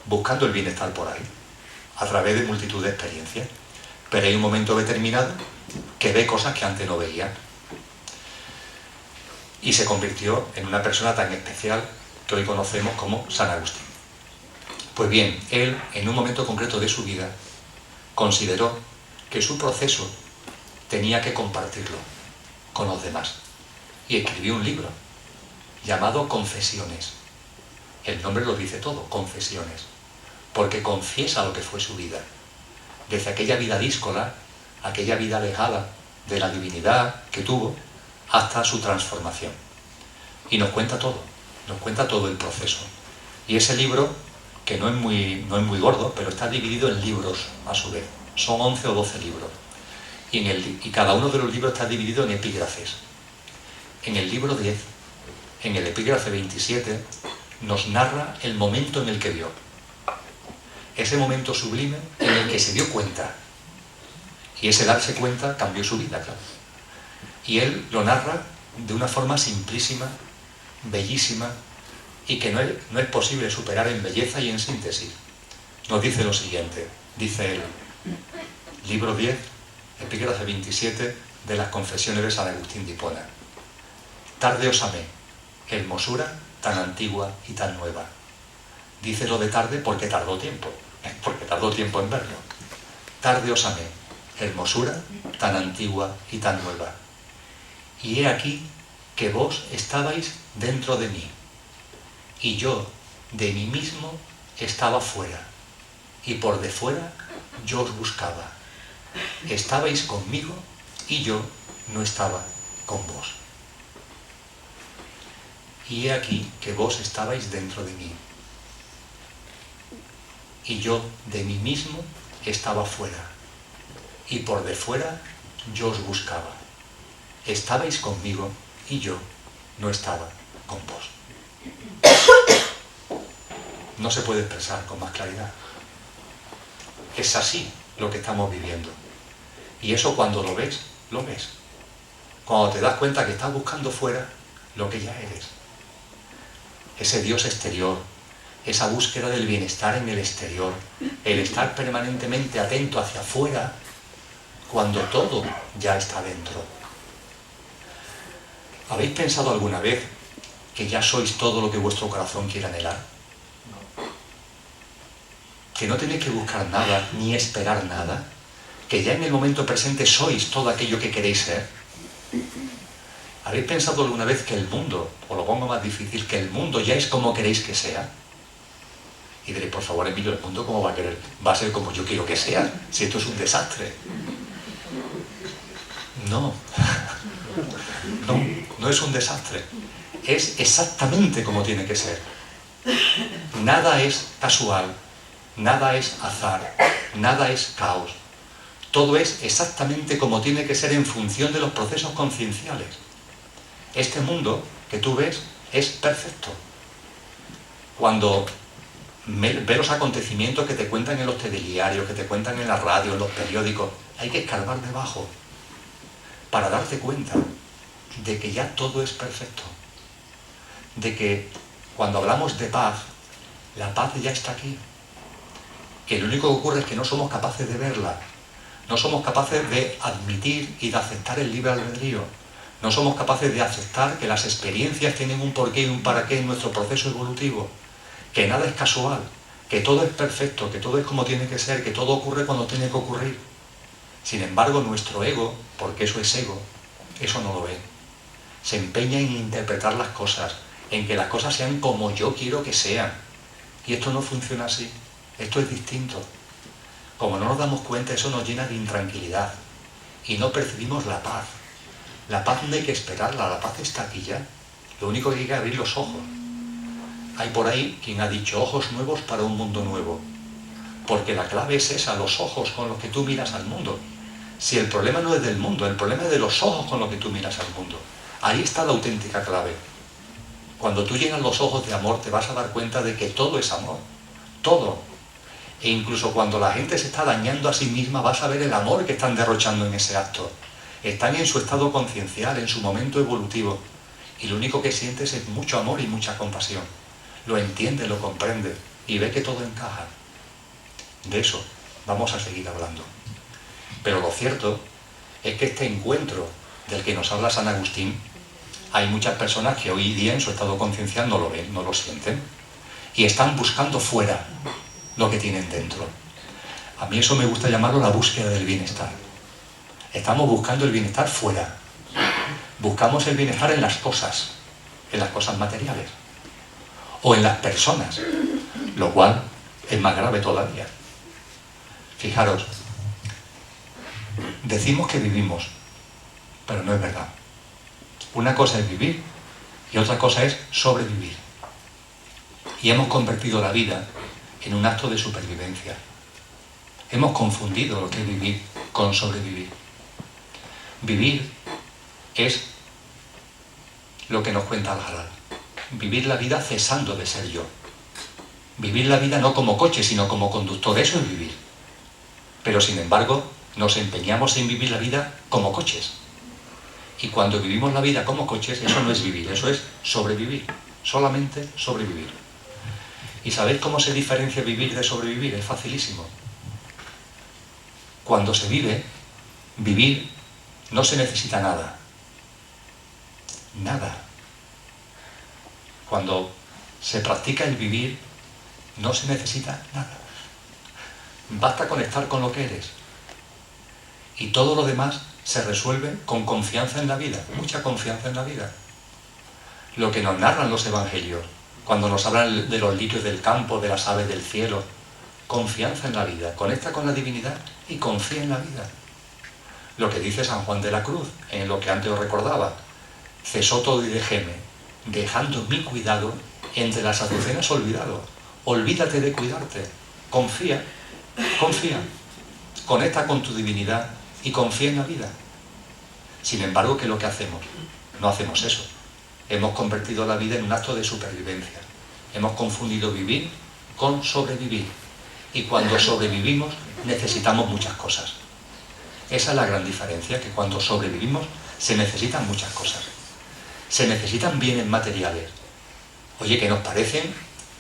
buscando el bienestar por ahí, a través de multitud de experiencias. Pero hay un momento determinado que ve cosas que antes no veía. Y se convirtió en una persona tan especial que hoy conocemos como San Agustín. Pues bien, él, en un momento concreto de su vida, consideró que su proceso tenía que compartirlo con los demás. Y escribió un libro llamado Confesiones. El nombre lo dice todo, Confesiones, porque confiesa lo que fue su vida, desde aquella vida díscola, aquella vida alejada de la divinidad que tuvo, hasta su transformación. Y nos cuenta todo el proceso. Y ese libro, que no es muy gordo, pero está dividido en libros a su vez. Son 11 o 12 libros. Y cada uno de los libros está dividido en epígrafes. En el libro 10, en el epígrafe 27, nos narra el momento en el que vio. Ese momento sublime en el que se dio cuenta. Y ese darse cuenta cambió su vida, claro. Y él lo narra de una forma simplísima, bellísima, y que no es posible superar en belleza y en síntesis. Nos dice lo siguiente, dice él, libro 10, epígrafe 27 de las Confesiones de San Agustín de Hipona. Tarde os amé, hermosura tan antigua y tan nueva. Dice lo de tarde porque tardó tiempo en verlo. Tarde os amé, hermosura tan antigua y tan nueva. Y he aquí que vos estabais dentro de mí, y yo de mí mismo estaba fuera, y por de fuera yo os buscaba. Estabais conmigo y yo no estaba con vos. Y he aquí que vos estabais dentro de mí, y yo de mí mismo estaba fuera, y por de fuera yo os buscaba. Estabais conmigo y yo no estaba con vos. No se puede expresar con más claridad. Es así lo que estamos viviendo. Y eso cuando lo ves, lo ves. Cuando te das cuenta que estás buscando fuera lo que ya eres. Ese Dios exterior, esa búsqueda del bienestar en el exterior, el estar permanentemente atento hacia afuera, cuando todo ya está dentro. ¿Habéis pensado alguna vez que ya sois todo lo que vuestro corazón quiere anhelar? Que no tenéis que buscar nada, ni esperar nada, que ya en el momento presente sois todo aquello que queréis ser. ¿Habéis pensado alguna vez que el mundo, o lo pongo más difícil, que el mundo ya es como queréis que sea? Y diréis, por favor, Emilio, ¿el mundo cómo va a querer? Va a ser como yo quiero que sea, si esto es un desastre. No, no es un desastre. Es exactamente como tiene que ser. Nada es casual, nada es azar, nada es caos. Todo es exactamente como tiene que ser en función de los procesos concienciales. Este mundo que tú ves es perfecto. Cuando ves los acontecimientos que te cuentan en los telediarios, que te cuentan en la radio, en los periódicos, hay que escarbar debajo para darte cuenta de que ya todo es perfecto. De que cuando hablamos de paz, la paz ya está aquí. Que lo único que ocurre es que no somos capaces de verla. No somos capaces de admitir y de aceptar el libre albedrío. No somos capaces de aceptar que las experiencias tienen un porqué y un para qué en nuestro proceso evolutivo. Que nada es casual, que todo es perfecto, que todo es como tiene que ser, que todo ocurre cuando tiene que ocurrir. Sin embargo, nuestro ego, porque eso es ego, eso no lo ve. Se empeña en interpretar las cosas, en que las cosas sean como yo quiero que sean. Y esto no funciona así, esto es distinto. Como no nos damos cuenta, eso nos llena de intranquilidad y no percibimos la paz. La paz no hay que esperarla, la paz está aquí ya. Lo único que hay que abrir los ojos. Hay por ahí quien ha dicho ojos nuevos para un mundo nuevo. Porque la clave es esa, los ojos con los que tú miras al mundo. Si el problema no es del mundo, el problema es de los ojos con los que tú miras al mundo. Ahí está la auténtica clave. Cuando tú llenas los ojos de amor te vas a dar cuenta de que todo es amor. Todo. E incluso cuando la gente se está dañando a sí misma vas a ver el amor que están derrochando en ese acto. Están en su estado conciencial, en su momento evolutivo. Y lo único que sientes es mucho amor y mucha compasión. Lo entiende, lo comprende y ve que todo encaja. De eso vamos a seguir hablando. Pero lo cierto es que este encuentro del que nos habla San Agustín, hay muchas personas que hoy día en su estado conciencial no lo ven, no lo sienten. Y están buscando fuera lo que tienen dentro. A mí eso me gusta llamarlo la búsqueda del bienestar. Estamos buscando el bienestar fuera. Buscamos el bienestar en las cosas materiales. O en las personas, lo cual es más grave todavía. Fijaros, decimos que vivimos, pero no es verdad. Una cosa es vivir y otra cosa es sobrevivir. Y hemos convertido la vida en un acto de supervivencia. Hemos confundido lo que es vivir con sobrevivir. Vivir es lo que nos cuenta el Halal. Vivir la vida cesando de ser yo. Vivir la vida no como coche, sino como conductor, eso es vivir. Pero sin embargo, nos empeñamos en vivir la vida como coches. Y cuando vivimos la vida como coches, eso no es vivir, eso es sobrevivir. Solamente sobrevivir. ¿Y sabéis cómo se diferencia vivir de sobrevivir? Es facilísimo. Cuando se vive, vivir no se necesita nada. Nada. Cuando se practica el vivir, no se necesita nada. Basta conectar con lo que eres. Y todo lo demás se resuelve con confianza en la vida, mucha confianza en la vida. Lo que nos narran los evangelios, cuando nos hablan de los lirios del campo, de las aves del cielo. Confianza en la vida, conecta con la divinidad y confía en la vida. Lo que dice San Juan de la Cruz, en lo que antes os recordaba, cesó todo y dejéme, dejando mi cuidado entre las azucenas olvidado. Olvídate de cuidarte, confía, confía, conecta con tu divinidad y confía en la vida. Sin embargo, ¿qué es lo que hacemos? No hacemos eso. Hemos convertido la vida en un acto de supervivencia. Hemos confundido vivir con sobrevivir. Y cuando sobrevivimos necesitamos muchas cosas. Esa es la gran diferencia, que cuando sobrevivimos se necesitan muchas cosas. Se necesitan bienes materiales. Oye, que nos parecen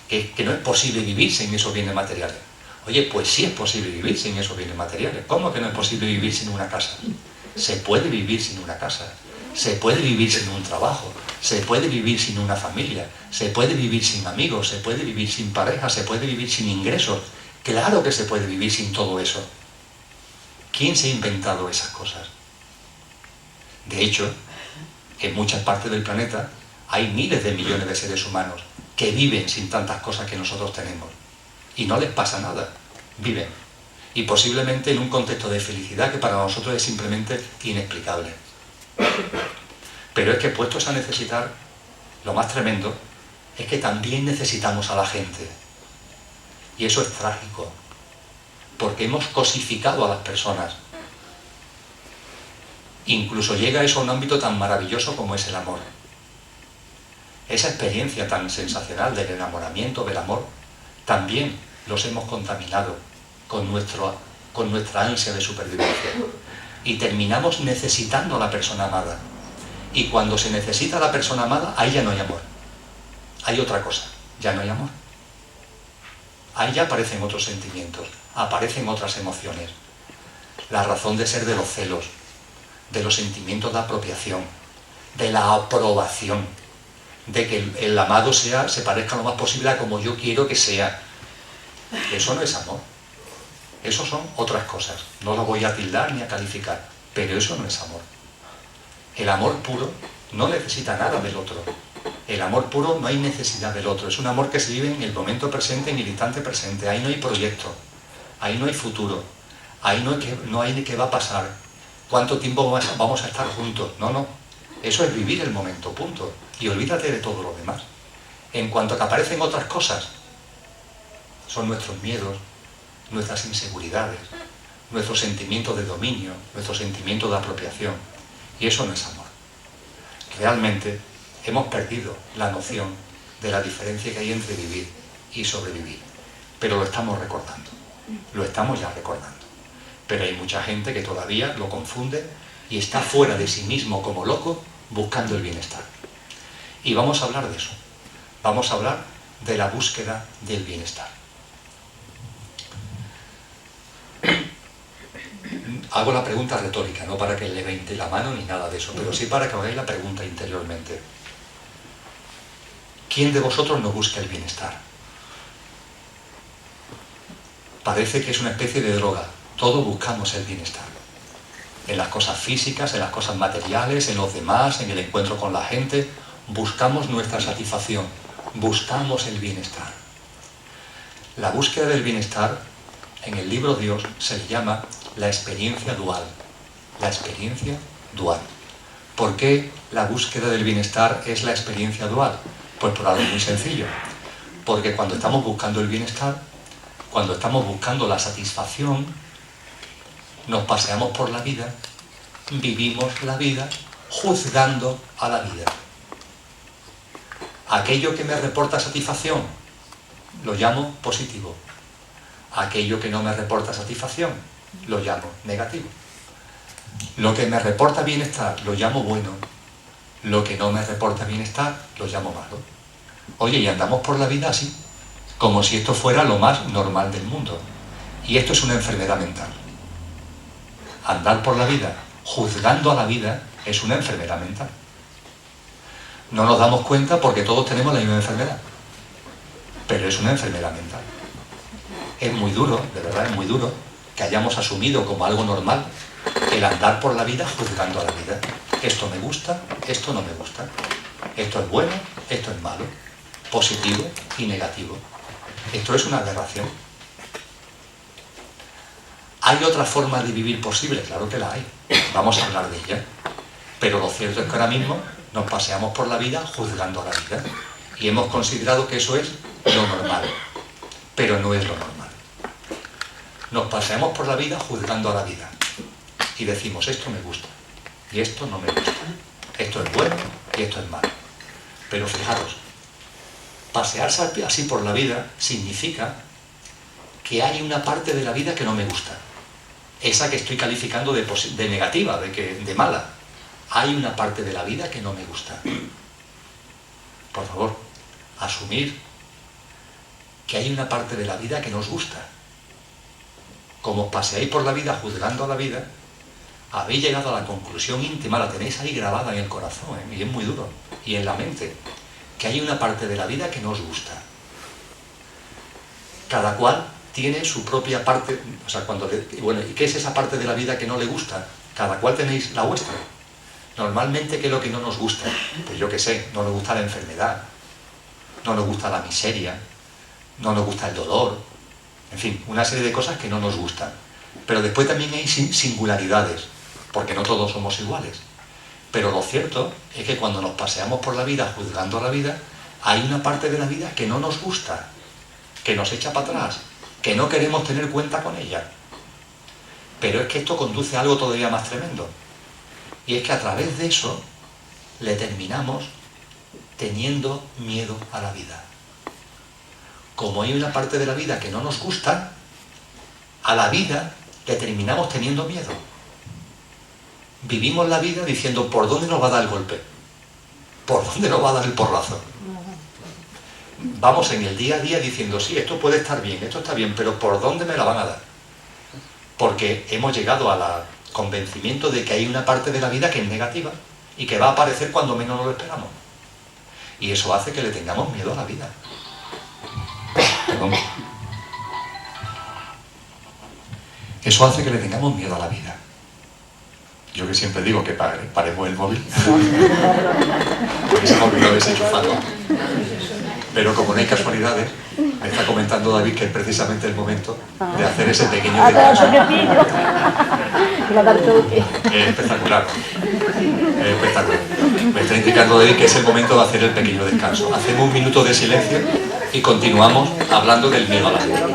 que no es posible vivir sin esos bienes materiales. Oye, pues sí es posible vivir sin esos bienes materiales. ¿Cómo que no es posible vivir sin una casa? Se puede vivir sin una casa. Se puede vivir sin un trabajo. Se puede vivir sin una familia. Se puede vivir sin amigos. Se puede vivir sin pareja. Se puede vivir sin ingresos. Claro que se puede vivir sin todo eso. ¿Quién se ha inventado esas cosas? De hecho, en muchas partes del planeta hay miles de millones de seres humanos que viven sin tantas cosas que nosotros tenemos. Y no les pasa nada. Viven. Y posiblemente en un contexto de felicidad que para nosotros es simplemente inexplicable. Pero es que puestos a necesitar, lo más tremendo es que también necesitamos a la gente. Y eso es trágico, porque hemos cosificado a las personas. Incluso llega eso a un ámbito tan maravilloso como es el amor. Esa experiencia tan sensacional del enamoramiento, del amor, también los hemos contaminado con nuestra ansia de supervivencia. Y terminamos necesitando a la persona amada. Y cuando se necesita a la persona amada, ahí ya no hay amor. Hay otra cosa, ya no hay amor. Ahí ya aparecen otros sentimientos, aparecen otras emociones. La razón de ser de los celos, de los sentimientos de apropiación, de la aprobación, de que el amado se parezca lo más posible a como yo quiero que sea. Eso no es amor. Eso son otras cosas. No lo voy a tildar ni a calificar, pero eso no es amor. El amor puro no necesita nada del otro. El amor puro no hay necesidad del otro. Es un amor que se vive en el momento presente, en el instante presente. Ahí no hay proyecto, ahí no hay futuro, ahí no hay qué va a pasar, cuánto tiempo vamos a estar juntos. No. Eso es vivir el momento, punto. Y olvídate de todo lo demás. En cuanto a que aparecen otras cosas, son nuestros miedos, nuestras inseguridades, nuestros sentimientos de dominio, nuestros sentimientos de apropiación. Y eso no es amor. Realmente hemos perdido la noción de la diferencia que hay entre vivir y sobrevivir. Pero lo estamos recordando. Lo estamos ya recordando. Pero hay mucha gente que todavía lo confunde y está fuera de sí mismo como loco buscando el bienestar. Y vamos a hablar de eso. Vamos a hablar de la búsqueda del bienestar. Hago la pregunta retórica, no para que levantéis la mano ni nada de eso, pero sí para que hagáis la pregunta interiormente. ¿Quién de vosotros no busca el bienestar? Parece que es una especie de droga. Todos buscamos el bienestar. En las cosas físicas, en las cosas materiales, en los demás, en el encuentro con la gente, buscamos nuestra satisfacción, buscamos el bienestar. La búsqueda del bienestar, en el libro Dios, se le llama la experiencia dual. La experiencia dual. ¿Por qué la búsqueda del bienestar es la experiencia dual? Pues por algo muy sencillo. Porque cuando estamos buscando el bienestar, cuando estamos buscando la satisfacción, nos paseamos por la vida, vivimos la vida, juzgando a la vida. Aquello que me reporta satisfacción, lo llamo positivo. Aquello que no me reporta satisfacción, lo llamo negativo. Lo que me reporta bienestar, lo llamo bueno. Lo que no me reporta bienestar, lo llamo malo. Oye, y andamos por la vida así, como si esto fuera lo más normal del mundo. Y esto es una enfermedad mental. Andar por la vida, juzgando a la vida, es una enfermedad mental. No nos damos cuenta porque todos tenemos la misma enfermedad. Pero es una enfermedad mental. Es muy duro, de verdad es muy duro, que hayamos asumido como algo normal el andar por la vida juzgando a la vida. Esto me gusta, esto no me gusta. Esto es bueno, esto es malo. positivo y negativo. Esto es una aberración. ¿Hay otra forma de vivir posible? Claro que la hay. Vamos a hablar de ella. Pero lo cierto es que ahora mismo nos paseamos por la vida juzgando a la vida. Y hemos considerado que eso es lo normal. Pero no es lo normal. Nos paseamos por la vida juzgando a la vida. Y decimos, esto me gusta. Y esto no me gusta. Esto es bueno y esto es malo. Pero fijaros, pasearse así por la vida significa que hay una parte de la vida que no me gusta. Esa que estoy calificando de negativa, de mala. Hay una parte de la vida que no me gusta. Por favor, asumir que hay una parte de la vida que nos gusta. Como os paseáis por la vida juzgando a la vida, habéis llegado a la conclusión íntima, la tenéis ahí grabada en el corazón, y es muy duro, y en la mente, que hay una parte de la vida que no os gusta. Cada cual tiene su propia parte, o sea, ¿y qué es esa parte de la vida que no le gusta? Cada cual tenéis la vuestra. Normalmente, ¿qué es lo que no nos gusta? Pues yo qué sé, no nos gusta la enfermedad, no nos gusta la miseria, no nos gusta el dolor, en fin, una serie de cosas que no nos gustan. Pero después también hay singularidades, porque no todos somos iguales. Pero lo cierto es que cuando nos paseamos por la vida juzgando a la vida, hay una parte de la vida que no nos gusta, que nos echa para atrás, que no queremos tener cuenta con ella. Pero es que esto conduce a algo todavía más tremendo. Y es que a través de eso le terminamos teniendo miedo a la vida. Como hay una parte de la vida que no nos gusta, a la vida le terminamos teniendo miedo. Vivimos la vida diciendo, ¿por dónde nos va a dar el golpe? ¿Por dónde nos va a dar el porrazo? Vamos en el día a día diciendo, sí, esto puede estar bien, esto está bien, pero ¿por dónde me la van a dar? Porque hemos llegado al convencimiento de que hay una parte de la vida que es negativa y que va a aparecer cuando menos nos lo esperamos. Y eso hace que le tengamos miedo a la vida. Perdón. Eso hace que le tengamos miedo a la vida. Yo que siempre digo que paremos el móvil, porque se me ha olvidado desenchufarlo. Pero como no hay casualidades, me está comentando David que es precisamente el momento de hacer ese pequeño descanso. Es espectacular. Es espectacular. Me está indicando David que es el momento de hacer el pequeño descanso. Hacemos un minuto de silencio y continuamos hablando del miedo a la vida.